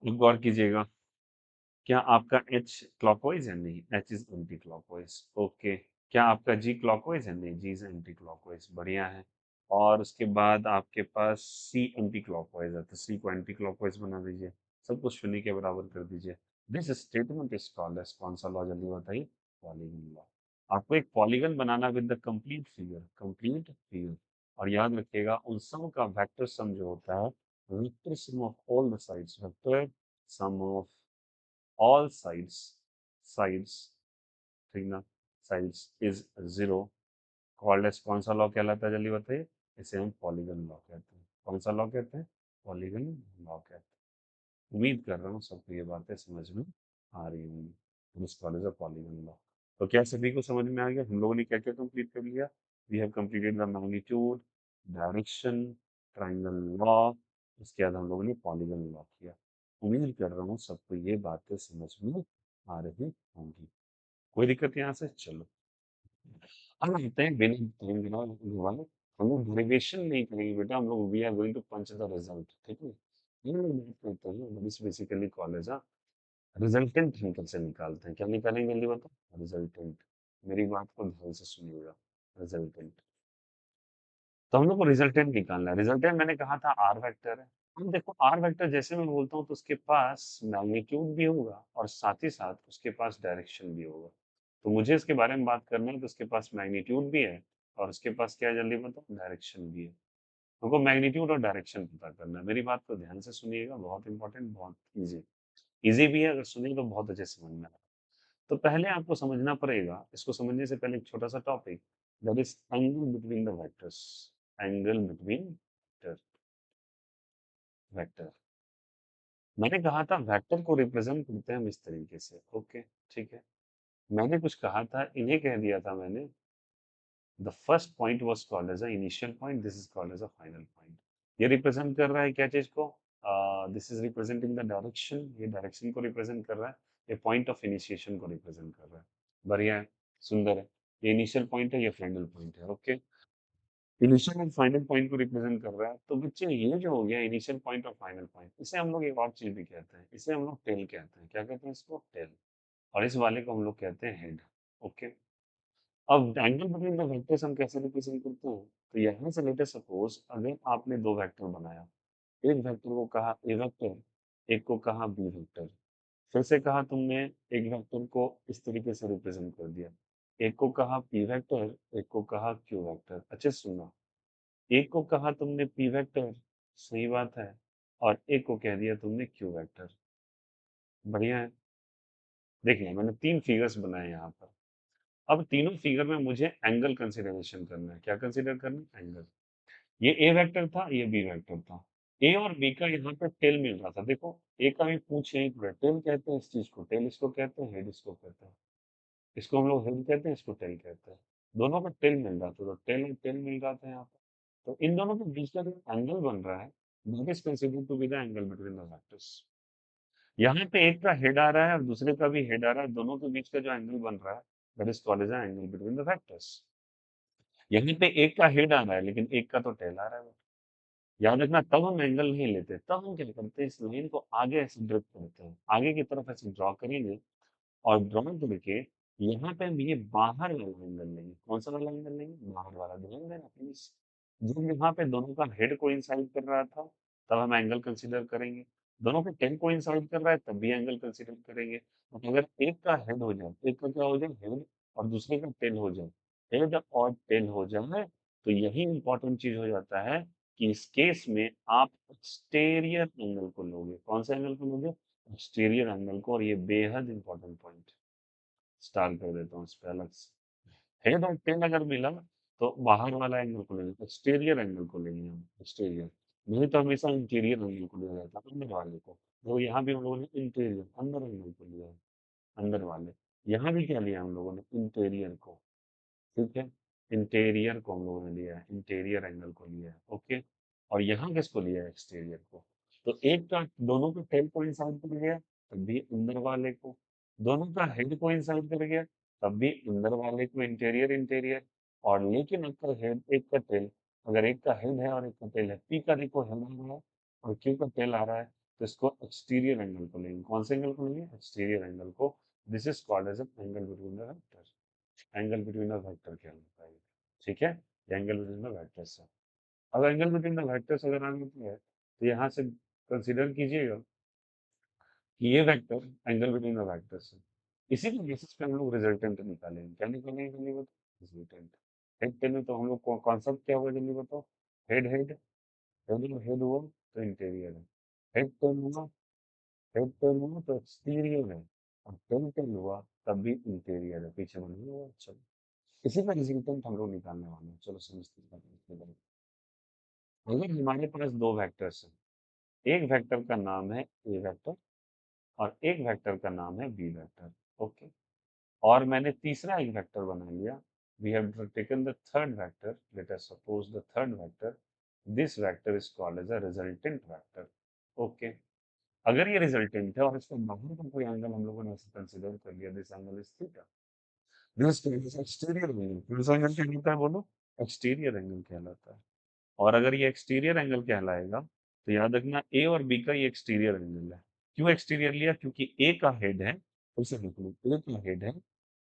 अब गौर कीजिएगा, क्या आपका एच क्लॉकवाइज है, नहीं, H is anti clockwise, okay. क्या आपका जी क्लॉकवाइज है, नहीं, जी इज एंटी क्लॉकवाइज, बढ़िया है। और उसके बाद आपके पास सी एंटी क्लॉकवाइज है, तो सी को एंटी क्लॉकवाइज बना दीजिए, सब कुछ शून्य के बराबर कर दीजिए। This statement is called as, कौन सा लॉ, जल्दी बताइए, पॉलीगन लॉ। आपको एक पॉलीगन बनाना with the complete figure, complete figure. और याद रखिएगा उन सम का वेक्टर सम जो होता है, vector sum of all the sides, vector sum of all sides, ठीक ना, sides is zero, called as, कौन सा लॉ कहलाता है, जल्दी बताइए। इसे हम पॉलीगन लॉ कहते हैं। कौन सा लॉ कहते हैं, पॉलीगन लॉ कहते हैं। उम्मीद कर रहा हूँ सबको ये बातें समझ में आ रही होंगी। This called as a polygon law. तो क्या सभी को समझ में आ गया, हम लोगों ने क्या क्या कंप्लीट कर लिया। We have completed the magnitude, direction, triangle law, उसके बाद हम लोगों ने पॉलीगन लॉ किया। उम्मीद कर रहा हूँ सबको ये बातें समझ में आ रही होंगी। कोई दिक्कत यहाँ से, चलो अब आते हैं बिना टाइम गवाए, हम लोग डेरिवेशन नहीं करेंगे बेटा, हम लोग we are going to punch the result, ठीक है। हम लोग बात करते हैं दिस बेसिकली कॉलेज, हाँ, रिजल्टेंट हम कैसे निकालते हैं, क्या निकालेंगे जल्दी बताओ, रिजल्टेंट। मेरी बात को ध्यान से सुनिएगा, रिजल्टेंट। तो हम लोग को रिजल्टेंट निकालना है। रिजल्टेंट मैंने कहा था आर वेक्टर है। अब देखो आर वेक्टर जैसे मैं बोलता हूँ तो उसके पास मैग्नीट्यूड भी होगा और साथ ही साथ उसके पास डायरेक्शन भी होगा। तो मुझे इसके बारे में बात करना है तो उसके पास मैग्नीट्यूड भी है और उसके पास क्या है, जल्दी बताओ, डायरेक्शन भी है। हमको मैग्नीट्यूड और डायरेक्शन पता करना है। मेरी बात को ध्यान से सुनिएगा, बहुत इंपॉर्टेंट, बहुत इजी। इजी भी है, अगर सुनिए तो बहुत अच्छे से समझ में आएगा। तो पहले आपको समझना पड़ेगा, इसको समझने से पहले एक छोटा सा topic, that is angle between the vectors. Angle between vector, vector. मैंने कहा था वेक्टर को रिप्रेजेंट करते हैं हम इस तरीके से, ओके, ठीक है। मैंने कुछ कहा था, इन्हें कह दिया था मैंने, the first point was called as a initial point, this is called as a final point. ये रिप्रेजेंट कर रहा है क्या चीज को, this is representing the direction, ये डायरेक्शन को रिप्रेजेंट कर रहा है। ये पॉइंट ऑफ इनिशिएशन को रिप्रेजेंट कर रहा है। बढ़िया है, सुंदर है। ये इनिशियल पॉइंट है, ये फाइनल पॉइंट है, okay. Initial and final point को रिप्रेजेंट कर रहा है। तो बच्चे ये जो हो गया इनिशियल पॉइंट और फाइनल पॉइंट, इसे हम लोग एक और चीज भी कहते हैं, इसे हम लोग टेल कहते हैं। क्या कहते हैं इसको, टेल। और इस वाले को हम लोग कहते हैं हेड, ओके। अब एंगल बिटवीन द वेक्टर्स हम कैसे रिप्रेजेंट करते हैं, तो यहाँ से लेटर सपोज अगर आपने दो वेक्टर बनाया, एक वेक्टर को कहा ए वेक्टर, एक को कहा बी वेक्टर। फिर से कहा तुमने, एक वेक्टर को इस तरीके से रिप्रेजेंट कर दिया, एक को कहा पी वेक्टर, एक को कहा क्यू वेक्टर। अच्छे से सुनना, एक को कहा तुमने पी वेक्टर, सही बात है, और एक को कह दिया तुमने क्यू वेक्टर। बढ़िया है। देखिए मैंने तीन फिगर्स बनाए यहाँ पर। अब तीनों फिगर में मुझे एंगल कंसिडरेशन करना है। क्या कंसिडर करना है, एंगल। ये ए वेक्टर था, ये बी वेक्टर था। ए और बी का यहाँ पर टेल मिल रहा था, देखो ए का भी पूछ यहीं पर है। टेल कहते हैं इस चीज को, टेल इसको कहते हैं, हेड इसको कहते हैं। इसको हम लोग हेड कहते हैं, इसको टेल कहते हैं। दोनों का टेल मिल रहा था, तो टेल और टेल मिल रहा था यहाँ पर। तो इन दोनों के बीच का जो एंगल बन रहा है, that is considered to be the angle between the vectors. यहाँ पे एक का हेड आ रहा है और दूसरे का भी हेड आ रहा है, दोनों के बीच का जो एंगल बन रहा है, that is called as the angle between the vectors. यहीं पे एक का हेड आ रहा है लेकिन एक का तो टेल आ रहा है। याद रखना, तब हम एंगल नहीं लेते, तब हम क्या करते हैं, इस लाइन को आगे ऐसे ड्रिफ्ट करते हैं, आगे की तरफ ऐसे ड्रॉ करेंगे, और ड्रॉ करके यहाँ पे हम ये बाहर वाला एंगल लेंगे। कौन सा वाला एंगल लेंगे? बाहर वाला। ध्यान देना प्लीज, जब यहाँ पे दोनों का हेड कोइंसाइड कर रहा था तब हम एंगल कंसीडर करेंगे, दोनों का टेल कोइंसाइड कर रहा है तब भी एंगल कंसीडर करेंगे। तो अगर एक का हेड हो जाए, एक का क्या हो जाए, हेड, और दूसरे का टेल हो जाए, हेड और टेल हो जाए, तो यही इंपॉर्टेंट चीज हो जाता है कि इस केस में आप एक्सटीरियर एंगल को लोगे। कौन सा एंगल को लोगे? एक्सटीरियर एंगल को। और ये बेहद इंपॉर्टेंट पॉइंट, स्टार कर देता हूँ इस पे अलग से। हेड और टेल अगर मिला तो बाहर वाला एंगल को लेंगे, एक्सटीरियर एंगल को लेंगे हम, एक्सटीरियर। नहीं तो हमेशा इंटीरियर एंगल को लिया जाता है, अंदर वाले को। तो यहाँ भी हम लोगों ने इंटीरियर, अंदर एंगल को लिया है, अंदर वाले। यहाँ भी क्या लिया हम लोगों ने? इंटीरियर को। ठीक है, इंटीरियर को हम लोगों ने लिया है, इंटीरियर एंगल को लिया है। ओके, और यहाँ किसको लिया है? एक्सटीरियर को। तो एक का, दोनों का टेल कोइंसाइड कर गया तब भी अंदर वाले को, दोनों का हेड कोइंसाइड कर गया तब भी अंदर वाले को, इंटीरियर इंटीरियर। और लेकिन एक का हेड एक का टेल, अगर एक का हेड है और एक का टेल है, पी का देखो हेड आ रहा है और क्यू का टेल आ रहा है, तो इसको एक्सटीरियर एंगल को लेंगे। कौन से एंगल को लेंगे? एक्सटीरियर एंगल को। This is called as angle between the vector, angle between the vector कहलाता है ये। ठीक है, एंगल बिटवीन द वेक्टर्स है। अब एंगल बिटवीन द वेक्टर्स अगर आने की है तो यहाँ से कंसीडर कीजिएगा कि ये vector angle between the vectors है। इसी के बेसिस पे हम लोग रिजल्टेंट निकालेंगे। क्या निकालेंगे जल्दी बताओ? रिजल्टेंट। हेड टेल में तो हम लोग कॉन्सेप्ट क्या होगा जल्दी बताओ? हेड हेड, हेड हेड हुआ तो इंटीरियर है, हेड टेल हुआ, हेड टेल हुआ तो एक्सटीरियर है, और टेल टेल हुआ तब भी इंटीरियर है, पीछे बना हुआ। चलो, इसी का रिजल्टेंट हम लोग निकालने वाले हैं। चलो समझते हैं। अगर हमारे पास दो वेक्टर्स हैं, एक वेक्टर का नाम है ए वेक्टर और एक वेक्टर का नाम है बी वेक्टर। ओके, और मैंने तीसरा एक वेक्टर बना लिया। We have taken the third vector, let us suppose the third vector, this vector is called as a resultant vector. Okay, अगर ये रिजल्टेंट है और इसका बाहर का कोई एंगल हम लोगों ने ऐसे कंसीडर कर लिया, this angle is theta, this is exterior angle. कौन सा एंगल कहलाता है बोलो? एक्सटीरियर एंगल कहलाता है। और अगर ये एक्सटीरियर एंगल कहलाएगा तो याद रखना, ए और बी का ये एक्सटीरियर एंगल है। क्यों एक्सटीरियर लिया? क्योंकि ए का हेड है, उसे लिख लो, ए का हेड है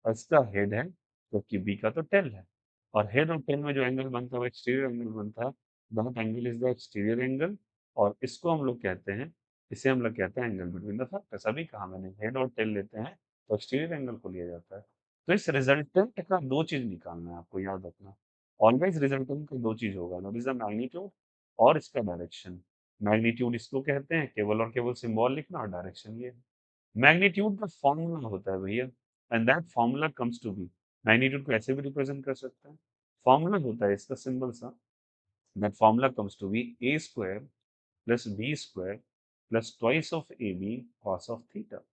और इसका हेड है, जबकि बी का तो टेल है। और हेड और टेल में जो एंगल बनता है वो एक्सटीरियर एंगल बनता है। That angle is the exterior angle. और इसको हम लोग कहते हैं, इसे हम लोग कहते हैं एंगल बिटवीन द फैक्टर्स। अभी कहा मैंने, हेड और टेल लेते हैं तो एक्सटीरियर एंगल को लिया जाता है। तो इस रिजल्टेंट का दो चीज निकालना है आपको, याद रखना। ऑलवेज रिजल्टेंट का दो चीज होगा, दैट इज द मैग्नीट्यूड और इसका डायरेक्शन। मैग्नीट्यूड इसको कहते हैं, केवल और केवल सिंबल लिखना, और डायरेक्शन ये है। मैग्नीट्यूड का फॉर्मूला होता है भैया, and that formula comes to be, magnitude को ऐसे भी रिप्रेजेंट कर सकते हैं। फॉर्मूला होता है इसका सिंबल सा, that formula comes to be a square plus b square plus twice of A b cos of theta.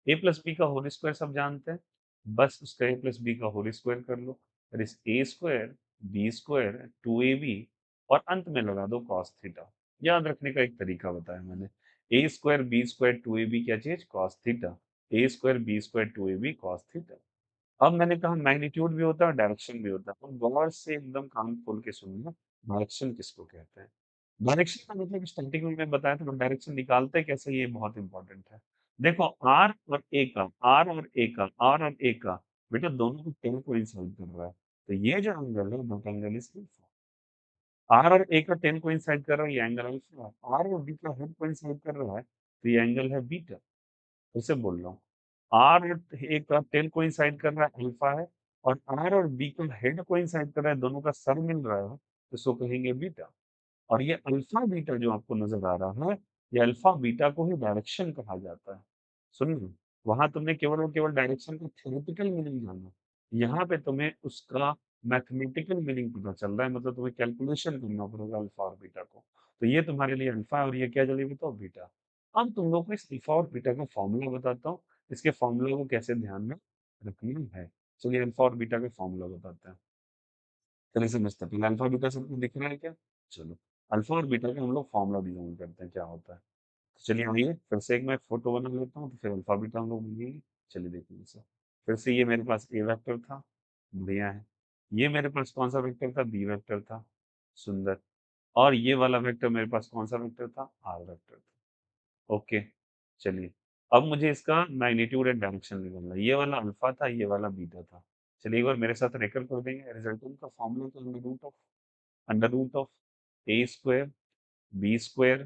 A plus b का होल स्क्वायर सब जानते हैं, बस उसका ए प्लस बी का होल स्क्वायर कर लो, that is a square B square two a b, और अंत में लगा दो कॉस थीटा। याद रखने का एक तरीका बताया मैंने, a square B square two a B क्या चीज? Cos theta. A square B square two a b cos theta. अब मैंने कहा मैग्नीट्यूड भी होता है और डायरेक्शन भी होता है। अब गौर से एकदम कान खोल के सुनना, डायरेक्शन किसको कहते हैं? डायरेक्शन का मतलब स्टैटिक में मैं बताया था, डायरेक्शन निकालते कैसे, ये बहुत इंपॉर्टेंट है। देखो, आर और ए का, आर और ए का, आर और ए का, बेटा दोनों को टेन कोइंसाइड कर रहा है, तो ये जो एंगल है that angle is alpha. R और ए का टेन कोइंसाइड कर रहा है, ये एंगल अल्फा है। आर और बी का हेड कोइंसाइड कर रहा है तो ये एंगल है बीटा। उसे बोल रहा हूँ, आर और ए का टेल कोइंसाइड कर रहा है, अल्फा है। और आर और बी का हेड कोइंसाइड कर रहा है, दोनों का सर मिल रहा है, तो इसको कहेंगे बीटा। और ये अल्फा बीटा जो आपको नजर आ रहा है, ये अल्फा बीटा को ही डायरेक्शन कहा जाता है। सुन लो, वहां तुमने केवल और केवल डायरेक्शन का थ्योरेटिकल मीनिंग जाना, यहाँ पे तुम्हें उसका मैथमेटिकल मीनिंग पता चल रहा है, मतलब तुम्हें कैलकुलेशन करना पड़ेगा अल्फा और बीटा को। तो ये तुम्हारे लिए अल्फा और ये क्या जल्दी बताओ? बीटा। अब तुम लोग को इस अल्फा और बीटा का फॉर्मूला बताता हूँ, इसके फॉर्मूला को कैसे ध्यान में रखना है। चलिए अल्फा और बीटा का फॉर्मूला बताते हैं। चलिए समझते हैं, पहले अल्फा बीटा सबको दिख रहा है क्या? चलो, अल्फा और बीटा का हम लोग फॉर्मूला डिजाइन करते हैं, क्या होता है। तो चलिए आइए फिर से एक मैं फोटो बना लेता हूँ, तो फिर अल्फा बीटा हम लोग मिलेंगे। चलिए देखिए इसे, फिर से ये मेरे पास ए वेक्टर था, बढ़िया है। ये मेरे पास कौन सा वेक्टर था? बी वेक्टर था, सुंदर। और ये वाला वेक्टर मेरे पास कौन सा वेक्टर था, आर वेक्टर था। ओके, चलिए अब मुझे इसका मैग्नीट्यूड एंड डायरेक्शन निकालना है। ये वाला अल्फा था, ये वाला बीटा था। चलिए एक बार मेरे साथ रेकल कर देंगे। रिजल्टेंट का फॉर्मूला तो under root of a square B square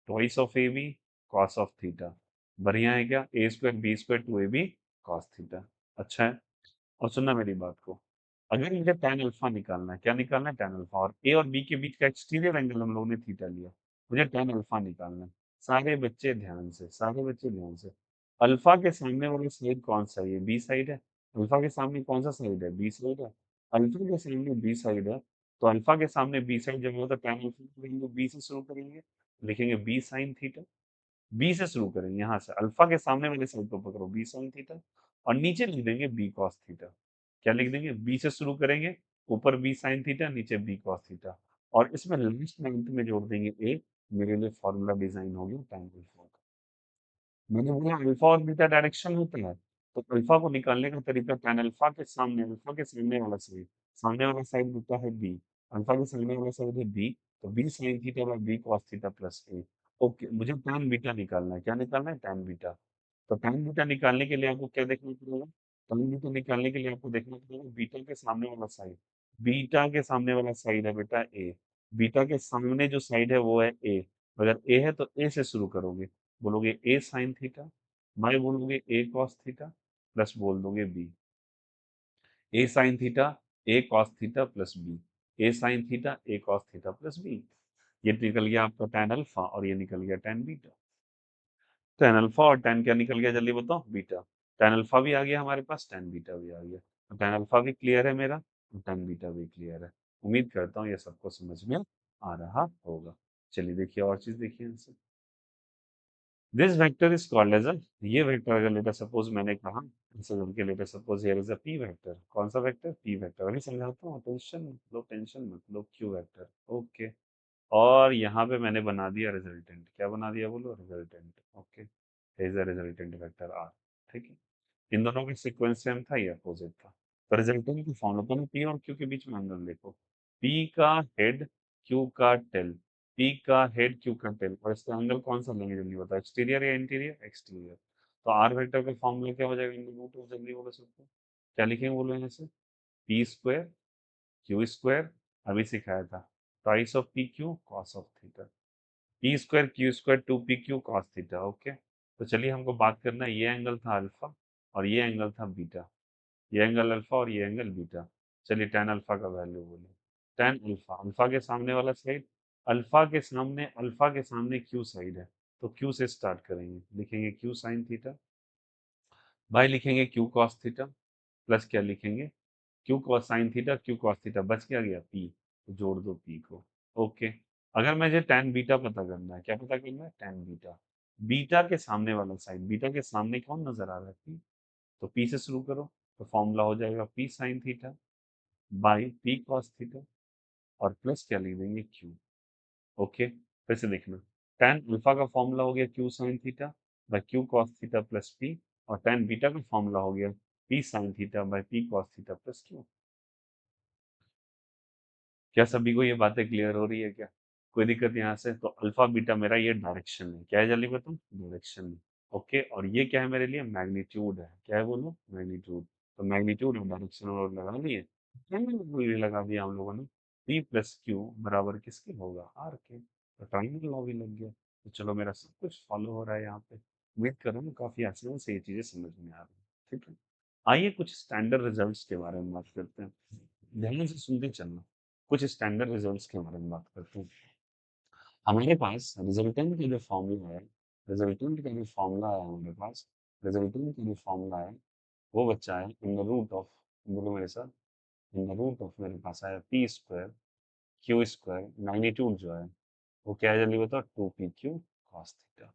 twice of A b cos of theta. बढ़िया है क्या, a square B square two a b cos theta. अच्छा है। और सुनना मेरी बात को, अगर मुझे tan अल्फा निकालना है, क्या निकालना है, tan अल्फा, और ए और बी के बीच का एक्सटीरियर एंगल हम लोगों ने थीटा लिया, मुझे tan अल्फा निकालना है। सारे बच्चे ध्यान से, सारे बच्चे ध्यान से। अल्फा के सामने वाला साइड कौन सा है, ये बी साइड है। अल्फा के सामने कौन सा साइड है, बी साइड है। अल्फा के सामने बी साइड है, तो अल्फा के सामने बी साइड जब होता है tan अल्फा की वैल्यू बी से शुरू करेंगे, लिखेंगे बी साइन थीटा। बी से शुरू करेंगे, यहाँ से अल्फा के सामने वाले साइड को पकड़ो, बी साइन थीटा, और नीचे लिख देंगे बी कॉस थीटा। क्या लिख देंगे, बी से शुरू करेंगे, ऊपर बी साइन थीटा, नीचे बी कॉस थीटा, और इसमें लास्ट नाइन्थ में जोड़ देंगे ए। मेरे लिए फॉर्मूला डिजाइन हो गया tan अल्फा का। मैंने बोला अल्फा और बीटा डायरेक्शन होता है, तो अल्फा को निकालने का तरीका tan अल्फा के सामने वाला साइड, सामने वाला साइड होता है बी, अल्फा के सामने वाला साइड है बी, तो B sine theta by B cos theta plus A. Okay, मुझे tan बीटा निकालना है। क्या निकालना है, tan बीटा। तो tan बीटा निकालने के लिए आपको क्या देखना पड़ेगा, tan बीटा निकालने के लिए आपको देखना पड़ेगा बीटा के सामने वाला साइड। बीटा के सामने वाला साइड है बेटा ए, बीटा के सामने जो साइड है वो है ए। अगर ए है तो ए से शुरू करोगे, बोलोगे ए साइन थीटा, बाय बोलोगे ए कॉस थीटा, प्लस बोल दोगे बी। ए साइन थीटा, ए कॉस थीटा प्लस बी, ए साइन थीटा, ए कॉस थीटा प्लस बी। ये निकल गया आपका tan अल्फा, और ये निकल गया tan बीटा। tan अल्फा और tan क्या निकल गया, जल्दी बताओ, बीटा। tan अल्फा भी आ गया हमारे पास, tan बीटा भी आ गया। तो tan अल्फा भी क्लियर है मेरा, tan बीटा भी क्लियर है। उम्मीद करता हूँ ये सबको समझ में आ रहा होगा। चलिए देखिए और चीज देखिए answer. This vector is called as a, ये वेक्टर अगर लेटर सपोज मैंने कहा, ऐसे करके later suppose here is a P vector. कौन सा वेक्टर, पी वेक्टर। अभी समझाता हूँ, टेंशन मत लो, क्यू वेक्टर। ओके, और यहाँ पे मैंने बना दिया रिजल्टेंट। क्या बना दिया, बोलो, resultant. Okay, is a resultant vector R. ठीक है, इन दोनों का सीक्वेंस सेम था, ये अपोजिट था। तो रिजल्टेंट की फॉर्मूला, पहले पी और क्यू के बीच में एंगल देखो। पी का हेड, क्यू का टेल। पी का हेड, क्यू का टेल, और इसका एंगल कौन सा लेंगे, जल्दी बताओ, एक्सटीरियर या इंटीरियर, एक्सटीरियर। तो आर वेक्टर का फॉर्मूला क्या हो जाएगा, इन दोनों को जल्दी बोलो सबको। क्या लिखेंगे, बोलो यहाँ से, पी स्क्वायर क्यू स्क्वायर, अभी सिखाया था, twice of P Q cos of theta. P square Q square two P Q cos theta. Okay, तो चलिए हमको बात करना है, ये एंगल था अल्फा और ये एंगल था बीटा। ये एंगल अल्फा और ये एंगल बीटा। चलिए tan अल्फा का वैल्यू बोलिए। tan अल्फा, अल्फा के सामने वाला साइड, अल्फा के सामने क्यू साइड है, तो क्यू से स्टार्ट करेंगे, लिखेंगे क्यू साइन थीटा, बाय लिखेंगे क्यू कॉस थीटा, प्लस क्या लिखेंगे, Q cos sine theta, Q cos theta, बच क्या गया पी, तो जोड़ दो पी को। ओके, अगर मुझे tan बीटा पता करना है, क्या पता करना है, tan बीटा। बीटा के सामने वाला साइड, बीटा के सामने कौन नजर आ रहा है, पी, तो पी से शुरू करो, तो फॉर्मूला हो जाएगा P sign theta by P cos theta, और प्लस क्या लिख देंगे क्यू। ओके, फिर से देखना, tan अल्फा का फॉर्मूला हो गया Q sine theta by Q cos theta plus P, और tan बीटा का फॉर्मूला हो गया P sign theta by P cos theta plus q. क्या सभी को ये बातें क्लियर हो रही है क्या, कोई दिक्कत यहाँ से। तो अल्फा बीटा मेरा ये डायरेक्शन है, क्या है जल्दी बताओ, डायरेक्शन है। ओके, और ये क्या है मेरे लिए, मैग्नीट्यूड है। क्या है बोलो, मैग्नीट्यूड। तो मैग्नीट्यूड और डायरेक्शन और लगा लिए, ट्रायंगल लगा दिया हम लोगों ने। पी प्लस क्यू बराबर किसके होगा, आर के, तो ट्रायंगल लॉ भी लग गया। तो चलो मेरा सब कुछ फॉलो हो रहा है यहाँ पे। उम्मीद कर रहा हूँ काफी आसानी से ये चीजें समझ में आ रही है। ठीक है, आइए कुछ स्टैंडर्ड रिजल्ट्स के बारे में बात करते हैं। ध्यान से सुनते चलना, कुछ स्टैंडर्ड रिजल्ट्स के बारे में बात करते हैं। हमारे पास रिजल्टेंट का जो फॉर्मूला है, रिजल्टेंट का जो फॉर्मूला है हमारे पास, रिजल्टेंट का जो फॉर्मूला है, वो बच्चा है इन द रूट ऑफ, बोलो मेरे साथ, इन द रूट ऑफ मेरे पास आया P square Q square, magnitude जो है वो क्या है जल्दी बताओ, two P Q cos theta.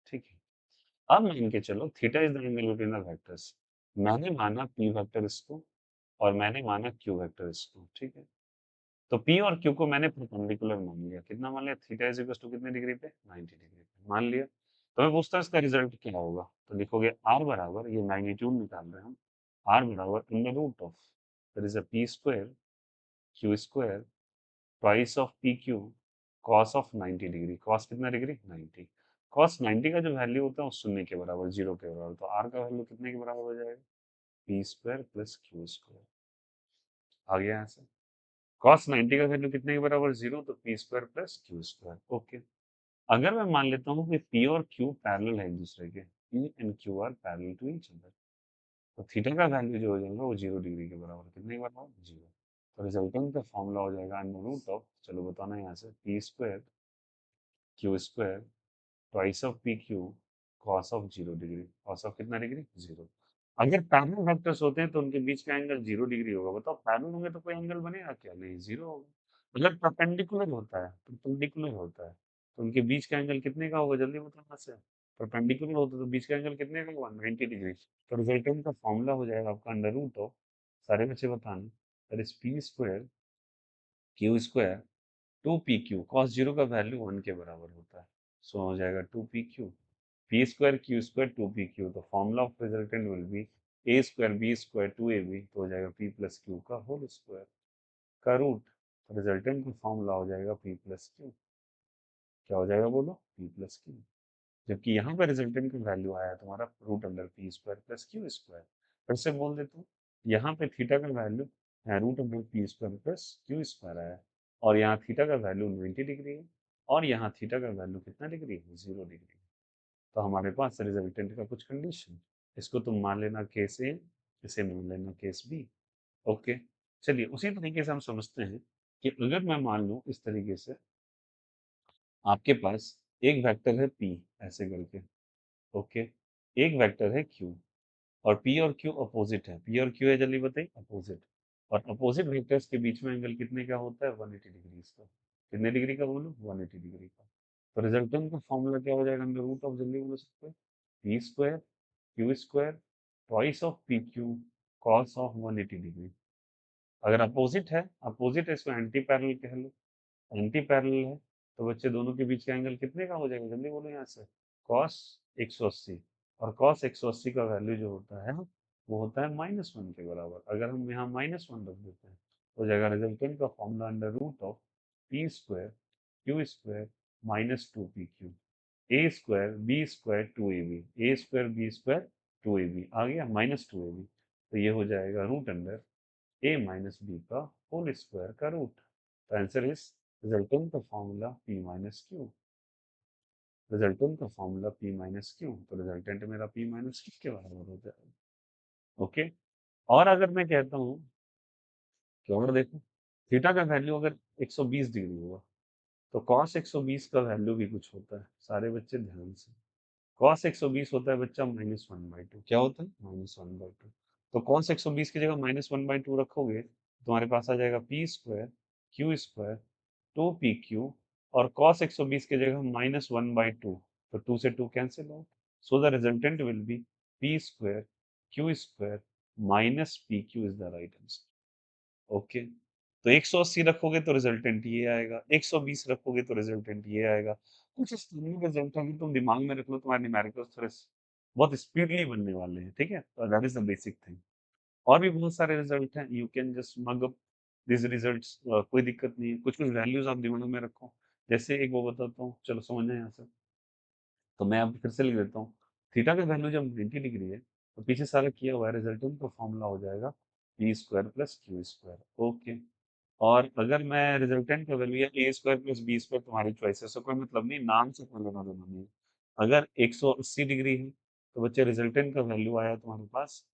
ठीक है, अब मान के चलो theta is the angle between the vectors. मैंने माना पी वेक्टर इसको, और मैंने माना क्यू वेक्टर इसको। ठीक है, तो पी और क्यू को मैंने परपेंडिकुलर मान लिया, कितना मान लिया, थीटा इज इक्वल टू कितने डिग्री पे, 90 डिग्री पे मान लिया। तो मैं पूछता हूँ इसका रिजल्ट क्या होगा, तो लिखोगे आर बराबर, ये मैग्नीट्यूड निकाल रहे हैं हम, आर बराबर in the root of, that is a P square Q square twice of P Q cos of 90 degree. Cos कितना डिग्री? 90। कॉस 90 का जो वैल्यू होता है वो शून्य के बराबर, जीरो के बराबर, तो आर का वैल्यू कितने के बराबर हो जाएगा? P square plus Q square. आ गया यहाँ से। कॉस 90 का वैल्यू कितने के बराबर? जीरो, तो P square plus Q square. Okay. अगर मैं मान लेता हूँ कि पी और क्यू पैरेलल है एक दूसरे के, P and Q are parallel to each other, तो थीटा का वैल्यू जो हो जाएगा वो 0 डिग्री के बराबर, कितने के बराबर? 0। तो रिजल्टेंट का फॉर्मूला हो जाएगा अंडर रूट ऑफ, चलो बताना यहाँ से, P square Q square twice of P Q cos of 0 degree. Cos of कितना डिग्री? 0। अगर पैरेलल वेक्टर्स होते हैं तो उनके बीच का एंगल 0 डिग्री होगा। बताओ पैरेलल होंगे तो कोई एंगल बनेगा क्या? नहीं, 0 होगा। अगर परपेंडिकुलर होता है, परपेंडिकुलर होता है तो उनके बीच का एंगल कितने का होगा? जल्दी बताओ यहाँ से। परपेंडिकुलर होता है तो बीच का एंगल कितने का होगा? 90 डिग्री। तो रिजल्टेंट का फॉर्मूला हो जाएगा आपका अंडर रूट ऑफ, सारे बच्चे बताना, that is p square Q square two P Q, cos zero का वैल्यू 1 के बराबर होता है, सो हो जाएगा 2 P q, p square Q square 2 P q. तो formula of resultant will be a square B square 2 ab, तो हो जाएगा पी प्लस क्यू का होल स्क्वायर का रूट। रिजल्टेंट का फॉर्मूला हो जाएगा पी प्लस क्यू। क्या हो जाएगा बोलो? P plus Q. जबकि यहाँ पर रिजल्टेंट का वैल्यू आया तुम्हारा root under P square plus Q square. फिर से बोल देता हूँ, यहाँ पे थीटा का value root under P square plus Q square आया, और यहाँ थीटा का वैल्यू 90 डिग्री है, और यहाँ थीटा का वैल्यू कितना डिग्री है? 0 डिग्री। तो हमारे पास रिजल्टेंट का कुछ कंडीशन, इसको तुम मान लेना केस ए, इसे मान लेना केस बी। ओके। चलिए उसी तरीके से हम समझते हैं कि अगर मैं मान लूँ इस तरीके से, आपके पास एक वेक्टर है पी ऐसे करके, ओके, एक वेक्टर है क्यू, और पी और क्यू अपोजिट है, पी और क्यू है, जल्दी बताइए, अपोजिट। और अपोजिट वेक्टर्स के बीच में एंगल कितने का होता है? 180 डिग्री का। कितने डिग्री का बोलो? 180 डिग्री का। तो रिजल्टेंट का फॉर्मूला क्या हो जाएगा अंडर रूट ऑफ, जल्दी बोलो सकते हैं, P square Q square twice of P Q cos of 180 degree. अगर अपोजिट है, अपोजिट है, इसको एंटी पैरेलल कह लो, एंटी पैरेलल है, तो बच्चे दोनों के बीच का एंगल कितने का हो जाएगा? जल्दी बोलो यहाँ से। कॉस 180, और कॉस 180 का वैल्यू जो होता है वो होता है -1 के बराबर। अगर हम यहाँ -1 रख देते हैं तो जाएगा रिजल्टेंट का formula under root of P square Q square -2 P Q A square B square 2 ab, A square B square 2 ab आ गया, -2 ab। तो ये हो जाएगा root under a minus B का होल स्क्वायर का रूट। तो आंसर इज रिजल्टेंट का formula p minus Q. Resultant का फॉर्मूला p माइनस क्यू, तो रिजल्टेंट मेरा p माइनस क्यू के बराबर हो जाएगा। ओके। और अगर मैं कहता हूँ कि और देखो, थीटा का वैल्यू अगर 120 डिग्री हुआ तो कॉस 120 का वैल्यू भी कुछ होता है, सारे बच्चे ध्यान से। कॉस 120 होता है बच्चा -1/2। क्या होता है? -1/2। तो कॉस 120 की जगह -1/2 रखोगे तो तुम्हारे पास आ जाएगा p square Q square 2 P Q, और कॉस 120 की जगह -1/2, तो 2 से 2 cancel out, so the resultant will B P square Q square minus P Q is the right answer. Okay. तो 180 रखोगे तो रिजल्टेंट ये आएगा, 120 रखोगे तो रिजल्टेंट ये आएगा। कुछ इस तरह के रिजल्ट अगर तुम दिमाग में रख लो, तुम्हारे न्यूमेरिकल्स थोड़े बहुत स्पीडली बनने वाले हैं, ठीक है? तो that is the basic thing. और भी बहुत सारे रिजल्ट हैं, you can just mug up this results, कोई दिक्कत नहीं है। कुछ कुछ वैल्यूज आप दिमाग में रखो, जैसे एक वो बताता हूँ, चलो समझना यहाँ से। तो मैं अब फिर से लिख देता हूँ, थीटा का वैल्यू जब 90 डिग्री है तो पीछे सारा किया हुआ है, रिजल्टेंट का फॉर्मूला हो जाएगा p square plus Q square. Okay. और अगर मैं रिजल्टेंट का वैल्यू या ए स्क्वायर प्लस बी स्क्वायर, तुम्हारी चॉइस है, सो कोई मतलब नहीं, नाम से कोई लेना देना नहीं है। अगर 180 डिग्री है तो बच्चे रिजल्टेंट का वैल्यू आया तुम्हारे पास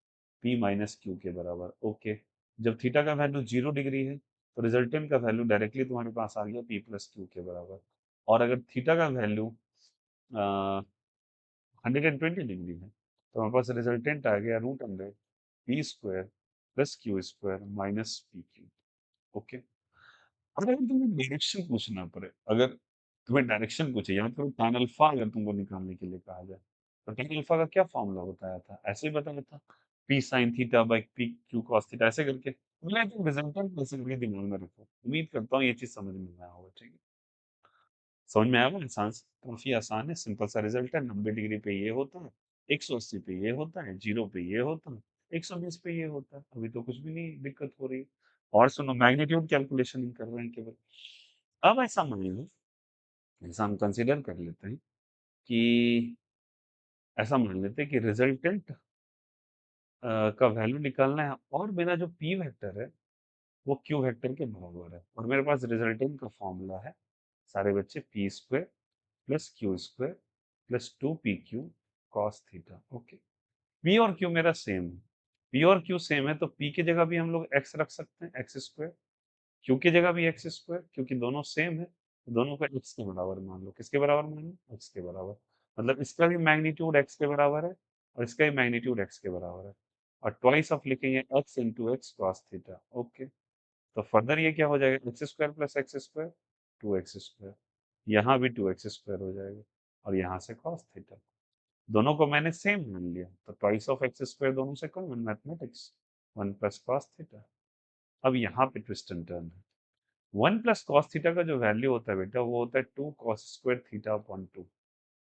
पी माइनस क्यू के बराबर। ओके। जब थीटा का वैल्यू 0 डिग्री है तो रिजल्टेंट का वैल्यू डायरेक्टली तुम्हारे पास आ गया पी प्लस क्यू के बराबर। और अगर थीटा का वैल्यू 120 डिग्री है तो हमारे पास रिजल्टेंट आ गया root under P square plus Q square minus P Q. Okay. अब अगर तुम्हें डायरेक्शन पूछना पड़े, अगर तुम्हें डायरेक्शन पूछे, यहाँ पर tan अल्फा अगर तुमको निकालने के लिए कहा जाए, तो tan अल्फा का क्या फॉर्मूला बताया था? ऐसे ही बताया था, P sign theta by P Q cos theta, ऐसे करके। मैं तुम रिजल्टेंट ऐसे करके दिमाग में रखो, उम्मीद करता हूँ ये चीज समझ में आया होगा, ठीक है? समझ में आया ना? आसान काफी आसान है, सिंपल सा रिजल्ट है। 90 डिग्री पे ये होता है, 180 पे ये होता है, 0 पे ये होता है, 120 पे ये होता है। अभी तो कुछ भी नहीं दिक्कत हो रही। और सुनो, मैग्नीट्यूड कैलकुलेशन कर रहे हैं केवल। अब ऐसा मान लो, ऐसा हम कंसीडर कर लेते हैं कि ऐसा मान लेते हैं कि रिजल्टेंट का वैल्यू निकालना है और मेरा जो पी वेक्टर है वो क्यू वेक्टर के बराबर है और मेरे पास रिजल्टेंट का फॉर्मूला है सारे बच्चे P square plus Q square plus 2pq cos theta. Okay, P और क्यू मेरा सेम है, पी और क्यू सेम है तो पी की जगह भी हम लोग एक्स रख सकते हैं, एक्स स्क्वायर, क्यू की जगह भी एक्स स्क्वायर, क्योंकि दोनों सेम है तो दोनों को एक्स के बराबर मान लो। किसके बराबर मान लो? एक्स के बराबर। मतलब इसका भी मैग्नीट्यूड एक्स के बराबर है और इसका भी मैग्नीट्यूड एक्स के बराबर है और ट्वाइस ऑफ लिखेंगे x into x cos theta. Okay, तो फर्दर ये क्या हो जाएगा, x square plus x square, 2x square, यहाँ भी 2x स्क्वायर हो जाएगा और यहाँ से कॉस थीटा। दोनों को मैंने सेम मान लिया तो ट्वाइस ऑफ एक्स स्क्वायर दोनों से common, mathematics, 1 plus cos theta. अब यहाँ पे ट्विस्ट एंड टर्न है, 1 प्लस कॉस थीटा का जो वैल्यू होता है बेटा वो होता है 2 कॉस स्क्वायर थीटा अपॉन 2।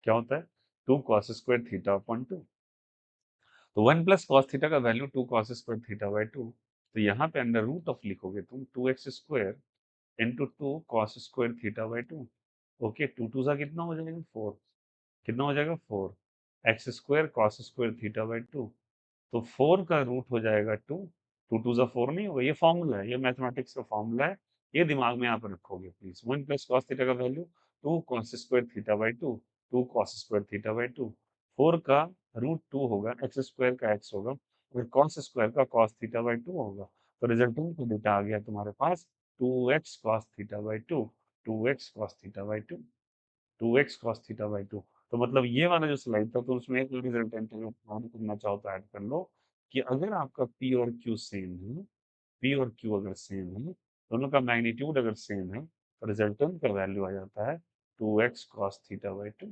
क्या होता है? 2 कॉस स्क्वायर थीटा अपॉन 2। तो 1 प्लस कॉस थीटा का value 2 cos square theta by 2। तो यहाँ पे अंडर रूट ऑफ लिखोगे तुम 2x square into 2 cos square theta by 2। Okay, 2 2 सा कितना हो जाएगा? 4। कितना हो जाएगा? 4। X square cos square theta by 2, तो 4 का रूट हो जाएगा 2। 2 2 सा 4 नहीं होगा, ये फॉर्मूला है, ये मैथमेटिक्स का फॉर्मूला है, ये दिमाग में आप रखोगे प्लीज। 1 प्लस कॉस थीटा का value 2 cos square theta by 2, 2 cos square theta by 2। 4 का रूट 2 होगा, एक्स स्क्वायर का एक्स होगा और कॉस स्क्वायर का कॉस थीटा बाई 2 होगा। तो रिजल्टेंट का डेटा आ गया तुम्हारे पास 2x cos theta by 2, 2x cos theta by 2, 2x cos theta by 2। तो मतलब ये वाला जो स्लाइड था तो उसमें एक रिजल्टेंट अगर ऐड करना चाहो तो ऐड कर लो कि अगर आपका p और q सेम है, p और q अगर सेम है, दोनों का मैग्नीट्यूड अगर सेम है तो रिजल्टेंट का वैल्यू आ जाता है 2x cos थीटा बाई 2।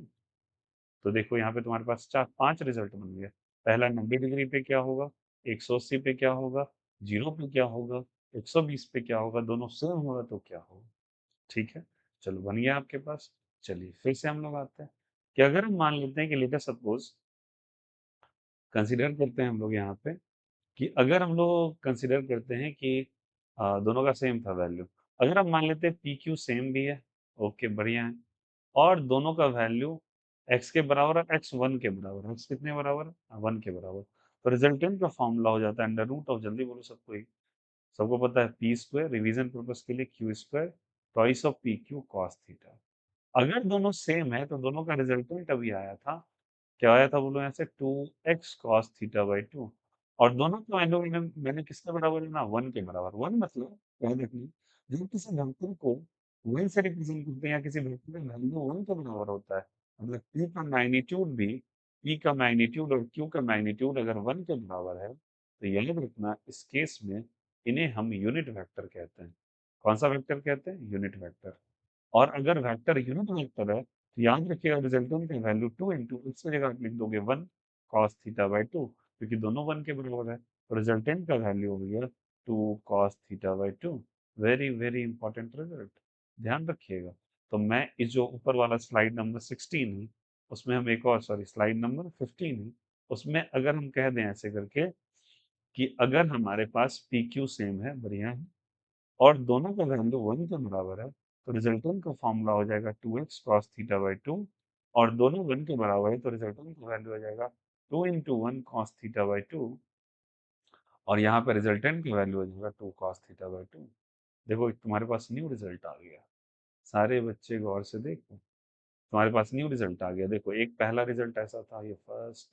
तो देखो यहाँ पे तुम्हारे पास चार पांच रिजल्ट बन गए। पहला 90 डिग्री पे क्या होगा, 180 पे क्या होगा, 0 पे क्या होगा, 120 पे क्या होगा, दोनों सेम होगा तो क्या होगा। ठीक है, चलो बन गया आपके पास। चलिए फिर से हम लोग आते हैं कि अगर हम मान लेते हैं कि लेटर सपोज कंसिडर करते हैं हम लोग यहाँ पे कि अगर हम लोग कंसिडर करते हैं कि दोनों का सेम था वैल्यू, अगर हम मान लेते हैं पी क्यू सेम भी है, ओके बढ़िया है, और दोनों का वैल्यू एक्स के बराबर है, एक्स वन के बराबर है, एक्स कितने बराबर है? 1 के बराबर। तो रिजल्टेंट का फॉर्मूला हो जाता है अंडर रूट ऑफ, जल्दी बोलो सबको ही, सबको पता है, पी स्क्वायर, रिवीजन पर्पज के लिए Q square, twice of P Q cos theta. अगर दोनों सेम है तो दोनों का रिजल्टेंट अभी आया था, क्या आया था बोलो, ऐसे 2x cos थीटा बाई 2, और दोनों को मैंने किसके बराबर है ना, 1 के बराबर। 1 मतलब याद रखना, जब किसी वेक्टर को 1 से रिप्रेजेंट करते हैं या किसी वेक्टर का वैल्यू 1 के बराबर होता है, मतलब p का मैग्नीट्यूड भी, p का मैग्नीट्यूड और q का मैग्नीट्यूड अगर 1 के बराबर है तो याद रखना इस केस में इन्हें हम यूनिट वेक्टर कहते हैं। कौन सा वेक्टर कहते हैं? Unit vector. और अगर वेक्टर यूनिट वेक्टर है तो याद रखिएगा रिजल्टेंट का वैल्यू 2 इंटू, इसकी जगह आप लिख दोगे 1 cos थीटा बाई 2, क्योंकि दोनों 1 के बराबर है तो रिजल्टेंट का वैल्यू हो गया 2 cos theta by 2। Very very important result, ध्यान रखिएगा। तो मैं इस जो ऊपर वाला स्लाइड नंबर 16 है उसमें हम एक और, सॉरी स्लाइड नंबर 15 है, उसमें अगर हम कह दें ऐसे करके कि अगर हमारे पास पी क्यू सेम है, बढ़िया है, और दोनों का वैल्यू 1 के बराबर है तो रिजल्टेंट का फॉर्मूला हो जाएगा 2x cos थीटा बाई 2, और दोनों 1 के बराबर है तो रिजल्टेंट का वैल्यू हो जाएगा 2 इंटू 1 cos थीटा बाई 2, और यहाँ पे रिजल्टेंट की वैल्यू हो जाएगा 2 cos थीटा बाई 2। देखो तुम्हारे पास न्यू रिजल्ट आ गया, सारे बच्चे गौर से देखो, तुम्हारे पास न्यू रिजल्ट आ गया। देखो एक पहला रिजल्ट ऐसा था, ये फर्स्ट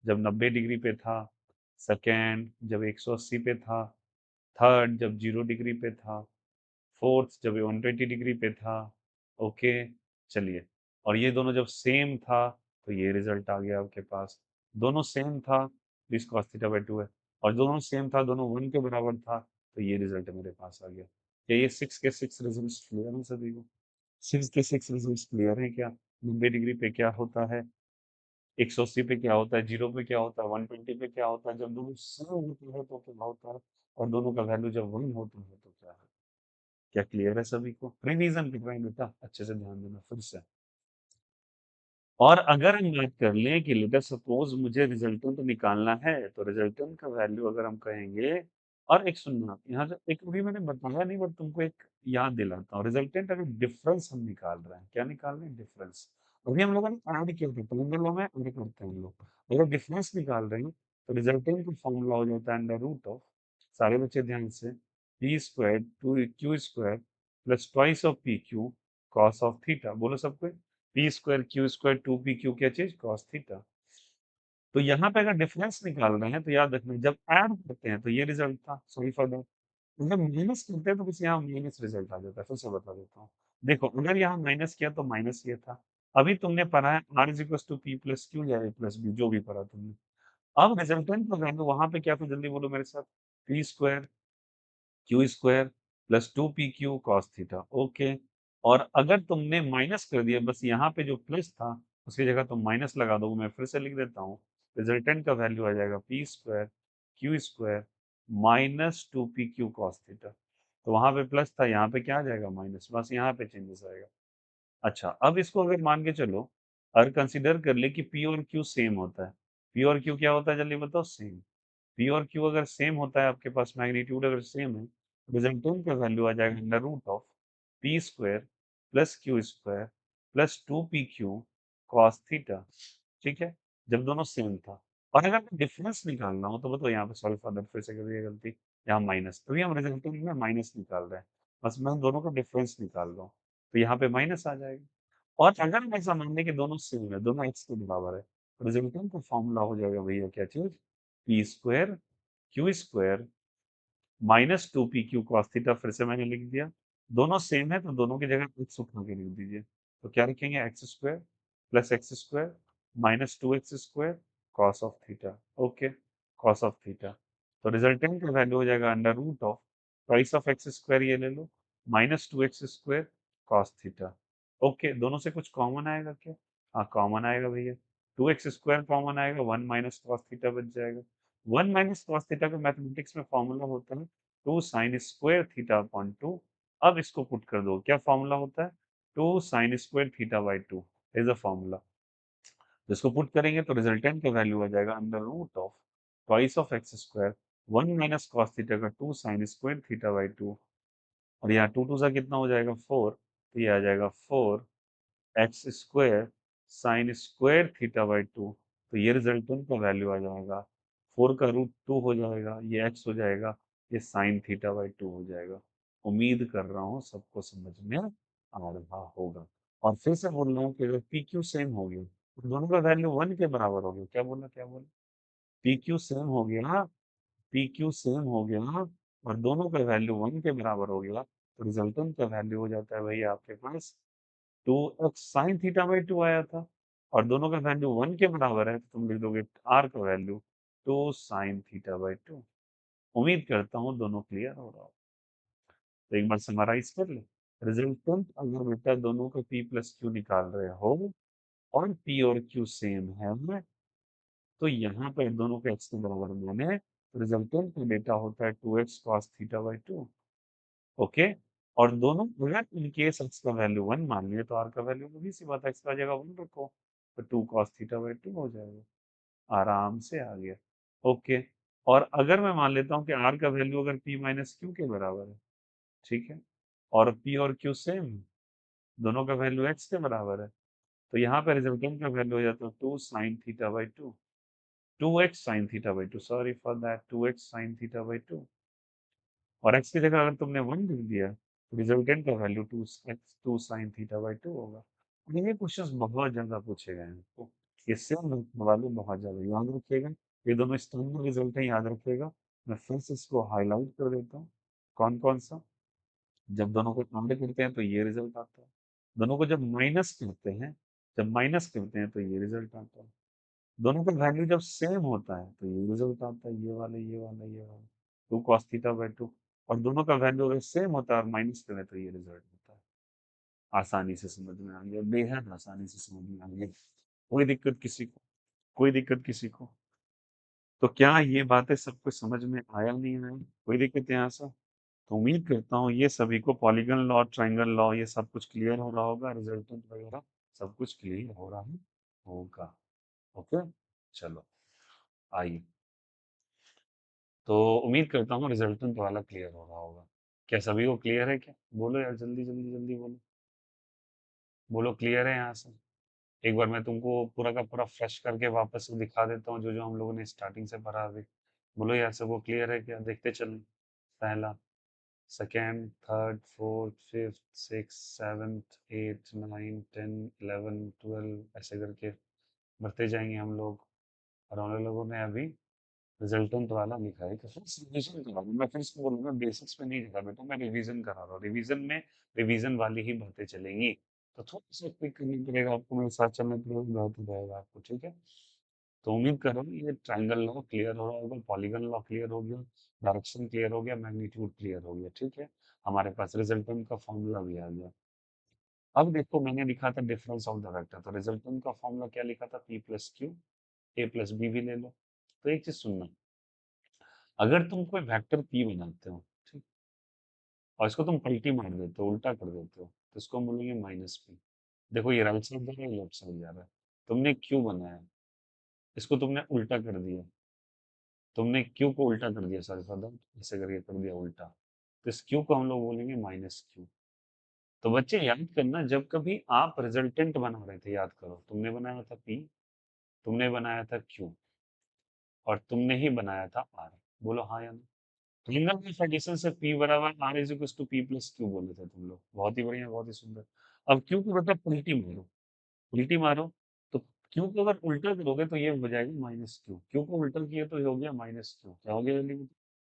जब 90 डिग्री पे था, सेकेंड जब 180 पे था, थर्ड जब 0 डिग्री पे था, फोर्थ जब ये 120 डिग्री पे था। ओके, चलिए, और ये दोनों जब सेम था तो ये रिजल्ट आ गया आपके पास। दोनों सेम था, दिस cos थीटा बाई 2 है, और दोनों सेम था, दोनों 1 के बराबर था, तो ये रिजल्ट मेरे पास आ गया। क्या ये 6 के 6 रिजल्ट्स क्लियर हैं सभी को? 6 के 6 रिजल्ट्स क्लियर हैं क्या? 90 डिग्री पे क्या होता है, 180 पे क्या होता है, 0 पे क्या होता है, 120 पे क्या होता है, जब दोनों सेम होते हैं तो क्या होता है, और दोनों का वैल्यू जब 1 होता है तो क्या है? क्या क्लियर है सभी को? रिवीजन कर रहे हैं बेटा, अच्छे से ध्यान देना फिर से। और अगर हम बात कर लें कि लेटर सपोज मुझे रिजल्टेंट निकालना है तो रिजल्टेंट का वैल्यू अगर हम कहेंगे और एक सुनना, यहाँ जो एक अभी मैंने बताया नहीं बट तुमको एक याद दिलाता हूँ, रिजल्टेंट अगर डिफरेंस हम निकाल रहे हैं, क्या निकाल रहे हैं? डिफरेंस। अभी हम लोगों ने ऐड किया था, पहले लो में ऐड करते हैं हम लोग। अगर डिफरेंस निकाल रहे हैं तो रिजल्टेंट का फॉर्मूला हो जाता है अंडर रूट ऑफ, सारे बच्चे ध्यान से, P square two Q square plus twice of P Q cos of theta. बोलो सबको, P square Q square two P Q क्या चीज? Cos theta. तो यहाँ पे अगर डिफरेंस निकाल रहे हैं तो याद रखना, जब ऐड करते हैं तो ये रिजल्ट था, सॉरी फॉर दैट। जब माइनस करते हैं तो बस यहाँ माइनस रिजल्ट आ जाता है। फिर से बता देता हूँ, देखो अगर यहाँ माइनस किया तो माइनस ये था। अभी तुमने पढ़ा है R is equal to P plus Q या ए प्लस बी, जो भी पढ़ा तुमने। अब रिजल्टेंट का वैल्यू वहां पे क्या था, जल्दी बोलो मेरे साथ, P square Q square plus two P Q cos theta. Okay. और अगर तुमने माइनस कर दिया, बस यहाँ पे जो प्लस था उसकी जगह तुम माइनस लगा दो, मैं फिर से लिख देता हूँ, रिजल्टेंट का वैल्यू आ जाएगा p square Q square minus two P Q cos theta. तो वहां पे प्लस था, यहाँ पे क्या आ जाएगा? माइनस। बस यहाँ पे चेंजेस आएगा। अच्छा, अब इसको अगर मान के चलो और कंसिडर कर ले कि पी और क्यू सेम होता है। पी और क्यू क्या होता है, जल्दी बताओ? सेम। पी और क्यू अगर सेम होता है, आपके पास मैग्नीट्यूड अगर सेम है, रिजल्टेंट का वैल्यू आ जाएगा under root of P square plus Q square plus two P Q cos theta. ठीक है, जब दोनों सेम था। और अगर मैं डिफरेंस निकालना हो तो बताओ, यहाँ पे सॉल्व फॉर दैट, फिर से कर दिया गलती, यहाँ माइनस, तो हम रिजल्टेंट में माइनस निकाल रहे हैं, बस मैं दोनों का डिफरेंस निकाल रहा हूँ, तो यहाँ पे माइनस आ जाएगा। और अगर हम ऐसा मान लें कि दोनों सेम है, दोनों एक्स के बराबर है, रिजल्टेंट का फॉर्मूला हो जाएगा भैया क्या चीज? P square Q square minus two P Q cos theta. फिर से मैंने लिख दिया, दोनों सेम है तो दोनों की जगह एक्स उठा के लिख दीजिए। तो क्या लिखेंगे? X square plus x square minus two x square cos of theta. Okay, cos of theta. तो रिजल्टेंट का वैल्यू हो जाएगा under root of price of x square, ये ले लो, minus two x square cos theta. Okay, दोनों से कुछ कॉमन आएगा क्या? हाँ कॉमन आएगा भैया, टू एक्स स्क्वायर कॉमन आएगा, वन माइनस कॉस थीटा बच जाएगा। वन माइनस कॉस थीटा का मैथमेटिक्स में फॉर्मूला होता है two sine square theta upon two. अब इसको पुट कर दो, क्या फॉर्मूला होता है? Two sine square theta by two is a formula. जिसको पुट करेंगे तो रिजल्टेंट का वैल्यू आ जाएगा under root of twice of x square one minus cos theta का to sine square theta by two. और यहाँ टू टू सा कितना हो जाएगा? फोर, तो ये आ जाएगा four x square sine square theta by to. तो ये रिजल्टेंट का वैल्यू आ जाएगा, फोर का रूट टू हो जाएगा, ये एक्स हो जाएगा, ये साइन थीटा बाई टू हो जाएगा। उम्मीद कर रहा हूँ सबको समझ में आ रहा होगा। और फिर से बोल रहा हूँ कि अगर पी क्यू सेम हो गया तो दोनों का वैल्यू वन के बराबर हो गया। क्या बोला, क्या बोला? पी क्यू सेम हो गया, पी क्यू सेम हो गया और दोनों का वैल्यू वन के बराबर हो गया, तो रिजल्टेंट का वैल्यू हो जाता है भैया आपके पास two x sine theta by two आया था। और दोनों का वैल्यू वन के बराबर है तो तुम लिख दोगे आर का value two sine theta by two. उम्मीद करता हूँ दोनों क्लियर हो रहा हो। तो एक बार समराइज कर ले, रिजल्टेंट अगर बेटा दोनों का पी प्लस क्यू निकाल रहे हो और पी और क्यू सेम है, तो यहाँ पे दोनों का एक्स के बराबर माने रिजल्टेंट का डेटा होता है two X cos theta by two. Okay. और दोनों अगर इनकेस एक्स का वैल्यू वन मान लिए तो आर का वैल्यू भी सी बात है, एक्स का जगह वन रखो, तो two cos theta by two हो जाएगा। आराम से आ गया। ओके। और अगर मैं मान लेता हूँ कि आर का वैल्यू अगर पी माइनस क्यू के बराबर है, ठीक है, और पी और क्यू सेम है, दोनों का वैल्यू एक्स के बराबर है, तो यहाँ पे रिजल्टेंट का वैल्यू हो जाता है two sine theta by two, two x sine theta by two, sorry for that, two x sine theta by two. और एक्स की जगह अगर तुमने वन लिख दिया तो रिजल्टेंट का value two X two sine theta by two होगा। और ये क्वेश्चन बहुत ज्यादा पूछे गए हैं आपको, ये सेम वाले बहुत ज्यादा याद रखिएगा। ये दोनों स्टैंडर्ड रिजल्ट है, याद रखिएगा। मैं फिर से इसको हाईलाइट कर देता हूँ, कौन कौन सा। जब दोनों को ऐड करते हैं तो ये रिजल्ट आता है, दोनों को जब माइनस करते हैं, जब माइनस करते हैं तो ये रिजल्ट आता है, दोनों का वैल्यू जब सेम होता है तो ये रिजल्ट आता है, ये वाला ये वाला ये वाला, two cos theta by two. और दोनों का वैल्यू अगर सेम होता है और माइनस करें तो ये रिजल्ट होता है। आसानी से समझ में आ गया, बेहद आसानी से समझ में आ गया। कोई दिक्कत किसी को? कोई दिक्कत किसी को? तो क्या ये बातें सब कुछ समझ में आया नहीं आया? कोई दिक्कत यहाँ से? तो उम्मीद करता हूँ ये सभी को पॉलीगन लॉ, ट्रायंगल लॉ, ये सब कुछ क्लियर हो रहा होगा, रिजल्टेंट वगैरह सब कुछ क्लियर हो रहा है होगा। ओके, चलो आइए। तो उम्मीद करता हूँ रिजल्टेंट वाला क्लियर हो रहा होगा। क्या सभी को क्लियर है क्या? बोलो यार, जल्दी जल्दी जल्दी बोलो। बोलो क्लियर है यहाँ से। एक बार मैं तुमको पूरा का पूरा फ्रेश करके वापस से दिखा देता हूँ जो जो हम लोगों ने स्टार्टिंग से पढ़ा अभी। बोलो यार, सबको क्लियर है क्या? देखते चलें। पहला, second, third, fourth, fifth, six, seventh, eight, nine, 10, 11, 12 ऐसे करके बढ़ते जाएंगे हम लोग। और हम लोगों ने अभी रिजल्टेंट वाला लिखा है। तो फिर रिवीजन करा रहा हूँ मैं, फिर से बोलूंगा बेसिक्स पे नहीं लिखा बेटा, मैं रिवीजन करा रहा हूँ। रिवीजन में रिवीजन वाली ही बातें चलेंगी। तो थोड़ा सा क्लिक करना पड़ेगा आपको, मेरे साथ चलना पड़ेगा, बहुत हो जाएगा आपको, ठीक है। तो उम्मीद कर रहा हूँ ये ट्रायंगल लॉ क्लियर हो रहा होगा, पॉलीगन लॉ क्लियर हो गया, डायरेक्शन क्लियर हो गया, मैग्नीट्यूड क्लियर हो गया, ठीक है। हमारे पास रिजल्टेंट का फॉर्मूला भी आ गया। अब देखो, मैंने लिखा था डिफरेंस ऑफ द वेक्टर, तो रिजल्टेंट का फॉर्मूला क्या लिखा था? पी प्लस क्यू, ए प्लस बी भी ले लो। तो एक चीज सुनना, अगर तुम कोई वेक्टर पी बनाते हो, ठीक, और इसको तुम पलटी मार देते हो, उल्टा कर देते हो, तो इसको हम बोलेंगे माइनस पी। देखो ये राइट साइड जा रहा है, लेफ्ट साइड जा रहा है। तुमने क्यू बनाया, इसको तुमने उल्टा कर दिया, तुमने क्यू को उल्टा कर दिया, सॉरी फॉर दैट, ऐसे करके कर दिया उल्टा, तो इस क्यू को हम लोग बोलेंगे माइनस क्यू। तो बच्चे याद करना, जब कभी आप रिजल्टेंट बना रहे थे, याद करो, तुमने बनाया था पी, तुमने बनाया था क्यू, और तुमने ही बनाया था आर। बोलो हाँ या ना? ट्रायंगल की एडिशन से P बराबर R is equal to P plus Q बोले थे तुम लोग। बहुत ही बढ़िया, बहुत ही सुंदर। अब Q को मतलब उल्टी मारो, उल्टी मारो। तो Q को अगर उल्टा करोगे तो ये हो जाएगा माइनस क्यू, Q को उल्टा किया तो ये हो गया माइनस क्यू। क्या हो गया जल्दी?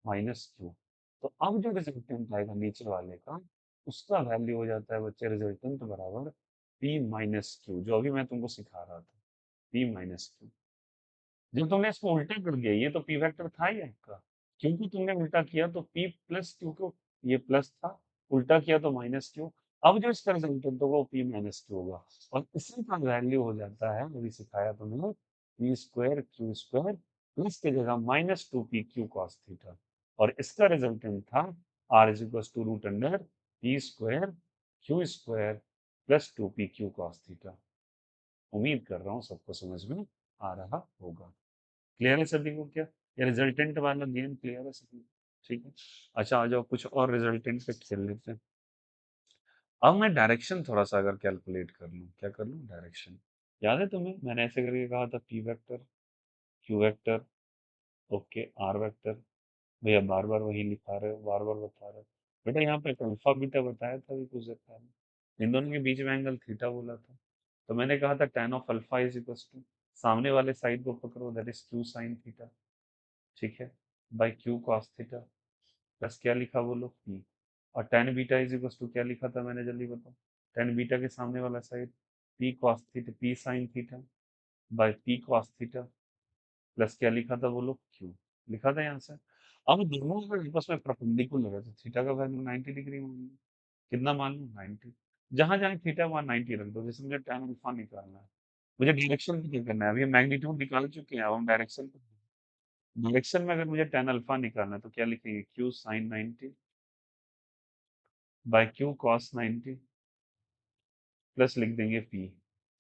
Minus Q. तो अब जो रिजल्टेंट आएगा नीचे वाले का, उसका वैल्यू हो जाता है बच्चे रिजल्टेंट बराबर P माइनस क्यू, जो अभी मैं तुमको सिखा रहा था, P माइनस क्यू। जब तुमने इसको उल्टा कर दिया, ये तो पी वेक्टर था ही आपका, क्योंकि तुमने उल्टा किया तो पी प्लस क्यू को, ये प्लस था, उल्टा किया तो माइनस क्यू। अब जो इसका रिजल्टेंट होगा वो पी माइनस क्यू होगा, और इसी का वैल्यू हो जाता है, अभी सिखाया तुमने, P square Q square plus की जगह minus two P Q cos theta. और इसका रिजल्टेंट था R is equal to root under P square Q square plus two P Q cos theta. उम्मीद कर रहा हूँ सबको समझ में आ रहा होगा। क्लियर है सभी को क्या? ये रिजल्टेंट वाला गेम क्लियर है सभी को? ठीक है। अच्छा आ जाओ, कुछ और रिजल्टेंट पे खेल लेते हैं। अब मैं डायरेक्शन थोड़ा सा अगर कैलकुलेट कर लूँ, क्या कर लूँ? डायरेक्शन। याद है तुम्हें मैंने ऐसे करके कहा था, P vector, Q vector, okay, R vector. भैया बार बार वही लिखा रहे हो, बार बार बता रहे हो। बेटा यहाँ पे अल्फा बीटा बताया था अभी कुछ देर पहले, इन दोनों के बीच में एंगल थीटा बोला था। तो मैंने कहा था tan of alpha is equal to, सामने वाले साइड को पकड़ो, that is Q sine theta, ठीक है, by Q cos theta, plus क्या लिखा बोलो? पी। और tan beta is equal to क्या लिखा था मैंने, जल्दी बताओ? टेन बीटा के सामने वाला side, P cos theta, P sign theta by P cos theta, plus क्या लिखा था बोलो? क्यू। लिखा था यहाँ से। अब दोनों अगर आपस में परपेंडिकुलर है तो थीटा का वैल्यू 90 डिग्री मान लो। कितना मान लो? 90। जहां जहां थीटा वहां 90 रख दो। जैसे मुझे tan अल्फा निकालना है, मुझे डायरेक्शन भी करना है, अभी मैग्नीट्यूड निकाल चुके हैं, अब हम डायरेक्शन पे, डायरेक्शन में अगर मुझे tan अल्फा निकालना है तो क्या लिखेंगे? Q sine 90 by Q cos 90 plus लिख देंगे पी।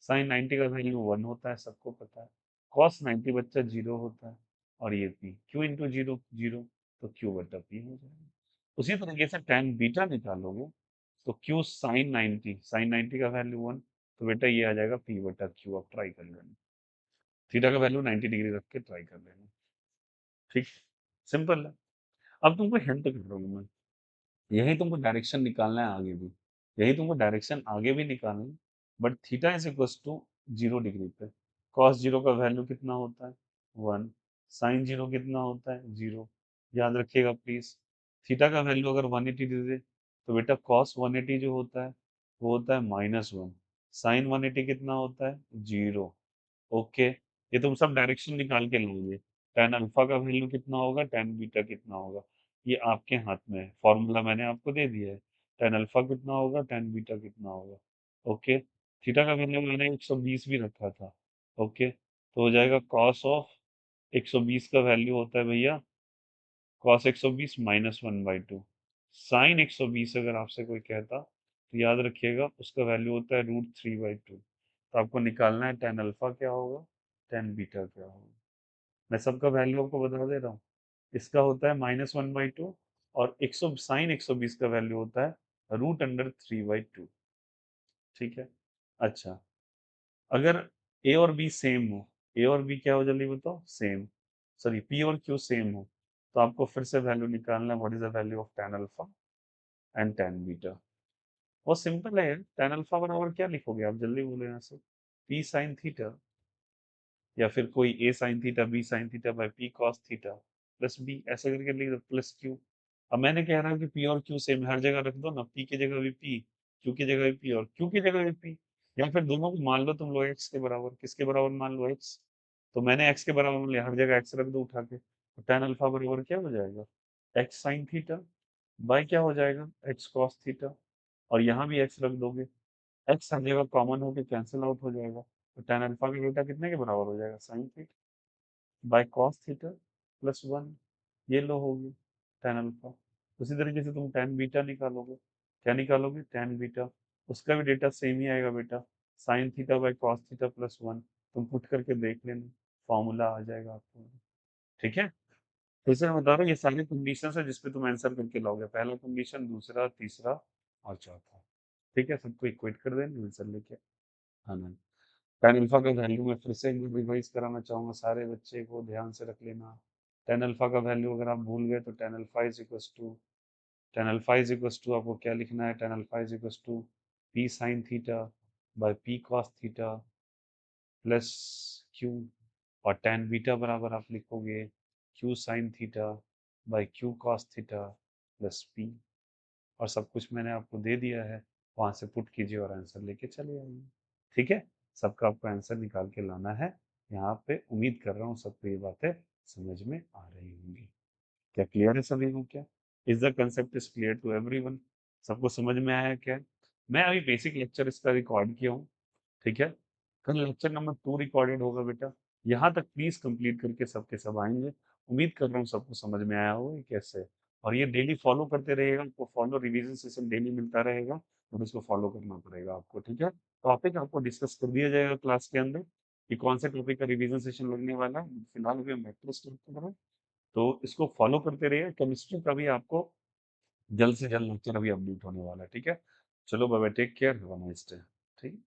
साइन 90 का वैल्यू 1 होता है, सबको पता है। कॉस 90 बच्चा 0 होता है, और ये P, Q into zero zero, तो क्यू बटा पी हो जाएगा। उसी तरीके से tan बीटा निकालोगे तो क्यू साइन 90, साइन 90 का वैल्यू 1, तो बेटा ये आ जाएगा पी बटा क्यू। अब ट्राई कर लेना, थीटा का वैल्यू 90 डिग्री रख के ट्राई कर लेना, ठीक, सिंपल है। अब तुमको हिंट कर रहा हूँ मैं, यही तुमको डायरेक्शन निकालना है आगे भी, यही तुमको डायरेक्शन आगे भी निकालना है, but theta is equal to 0 degree पे। कॉस जीरो का वैल्यू कितना होता है? 1। साइन जीरो कितना होता है? 0। याद रखिएगा प्लीज, थीटा का वैल्यू अगर 180 दे दे तो बेटा कॉस 180 जो होता है वो होता है -1। साइन 180 कितना होता है? 0। ओके, ये तुम सब डायरेक्शन निकाल के लोगे। tan अल्फा का वैल्यू कितना होगा, tan बीटा कितना होगा, ये आपके हाथ में है। फॉर्मूला मैंने आपको दे दिया है, tan अल्फा कितना होगा, tan बीटा कितना होगा। ओके, थीटा का वैल्यू मैंने 120 भी रखा था। ओके, तो हो जाएगा cos ऑफ 120 का वैल्यू होता है भैया cos 120 -1/2। साइन 120 अगर आपसे कोई कहता तो याद रखिएगा उसका वैल्यू होता है √3/2। तो आपको निकालना है tan अल्फा क्या होगा, tan बीटा क्या होगा। मैं सबका वैल्यू आपको बता दे रहा हूँ। इसका होता है -1/2 और 100 साइन 120 का वैल्यू होता है √3/2। ठीक है। अच्छा, अगर ए और बी सेम हो, ए और बी क्या हो जल्दी बताओ, सेम, सॉरी पी और क्यू सेम हो, तो आपको फिर से वैल्यू निकालना है, what is the value of tan alpha and tan beta. बहुत सिंपल है यार, tan अल्फा बराबर क्या लिखोगे आप, जल्दी बोलो यहाँ से, p sin थीटा, या फिर कोई a sin theta b sin theta by p cos theta plus b, ऐसा करके लिख दो, प्लस q। अब मैंने कह रहा हूँ कि p और q सेम, हर जगह रख दो ना, p की जगह भी p, q की जगह भी p और q की जगह भी p, या फिर दोनों को मान लो तुम लोग x के बराबर, किसके बराबर मान लो, x, तो मैंने x के बराबर मान लिया, हर जगह x रख दो उठा के, तो tan अल्फा बराबर क्या हो जाएगा, x sin थीटा बाय क्या हो जाएगा, x cos थीटा, और यहाँ भी x रख दोगे, x हर जगह कॉमन होकर कैंसिल आउट हो जाएगा, तो tan अल्फा का बेटा कितने के बराबर हो जाएगा, sin theta bye cos theta plus 1, ये लो होगी tan अल्फा। उसी तरीके से तुम tan बीटा निकालोगे, क्या निकालोगे, tan बीटा, उसका भी डेटा सेम ही आएगा बेटा, sin theta bye cos theta plus 1, तुम पुट करके देख लेना, फॉर्मूला आ जाएगा आपको। ठीक है, फिर से मैं बता रहा हूँ, ये सारी कंडीशन है जिसपे तुम आंसर करके लाओगे, पहला कंडीशन, दूसरा, तीसरा और चौथा। ठीक है, सबको इक्वेट कर देना, आंसर लेके आना। tan अल्फा का वैल्यू मैं फिर से एक बार रिवाइज कराना चाहूँगा, सारे बच्चे को ध्यान से रख लेना। tan अल्फा का वैल्यू अगर आप भूल गए तो tan alpha is equals to आपको क्या लिखना है, tan alpha is equals to p sin theta by p cos theta plus q, और tan बीटा बराबर आप लिखोगे q sin theta by q cos theta plus p, और सब कुछ मैंने आपको दे दिया है, वहाँ से पुट कीजिए और आंसर लेके चले आइए। ठीक है, सबका आपको आंसर निकाल के लाना है यहाँ पे, उम्मीद कर रहा हूँ सबको ये बातें समझ में आ रही होंगी। क्या क्लियर है सभी को, क्या is the concept is clear to everyone, सबको समझ में आया क्या। मैं अभी बेसिक लेक्चर इसका रिकॉर्ड किया हूँ, ठीक है, कल लेक्चर नंबर 2 रिकॉर्डेड होगा बेटा, यहाँ तक प्लीज कंप्लीट करके सबके सब आएंगे। उम्मीद कर रहा हूँ सबको समझ में आया होगा ये कैसे है। और ये डेली फॉलो करते रहिएगा, आपको फॉलो रिवीजन सेशन डेली मिलता रहेगा, और इसको फॉलो करना पड़ेगा आपको। ठीक है, टॉपिक आपको डिस्कस कर दिया जाएगा क्लास के अंदर कि कौन से टॉपिक का रिवीजन सेशन लगने वाला है, फिलहाल अभी हम मैट्रिक्स स्टार्ट कर रहे हैं, तो इसको फॉलो करते रहिए। केमिस्ट्री का भी आपको जल्द से जल्द लेक्चर अभी अपडेट होने वाला है। ठीक है, चलो bye bye, take care, have a nice day. ठीक है।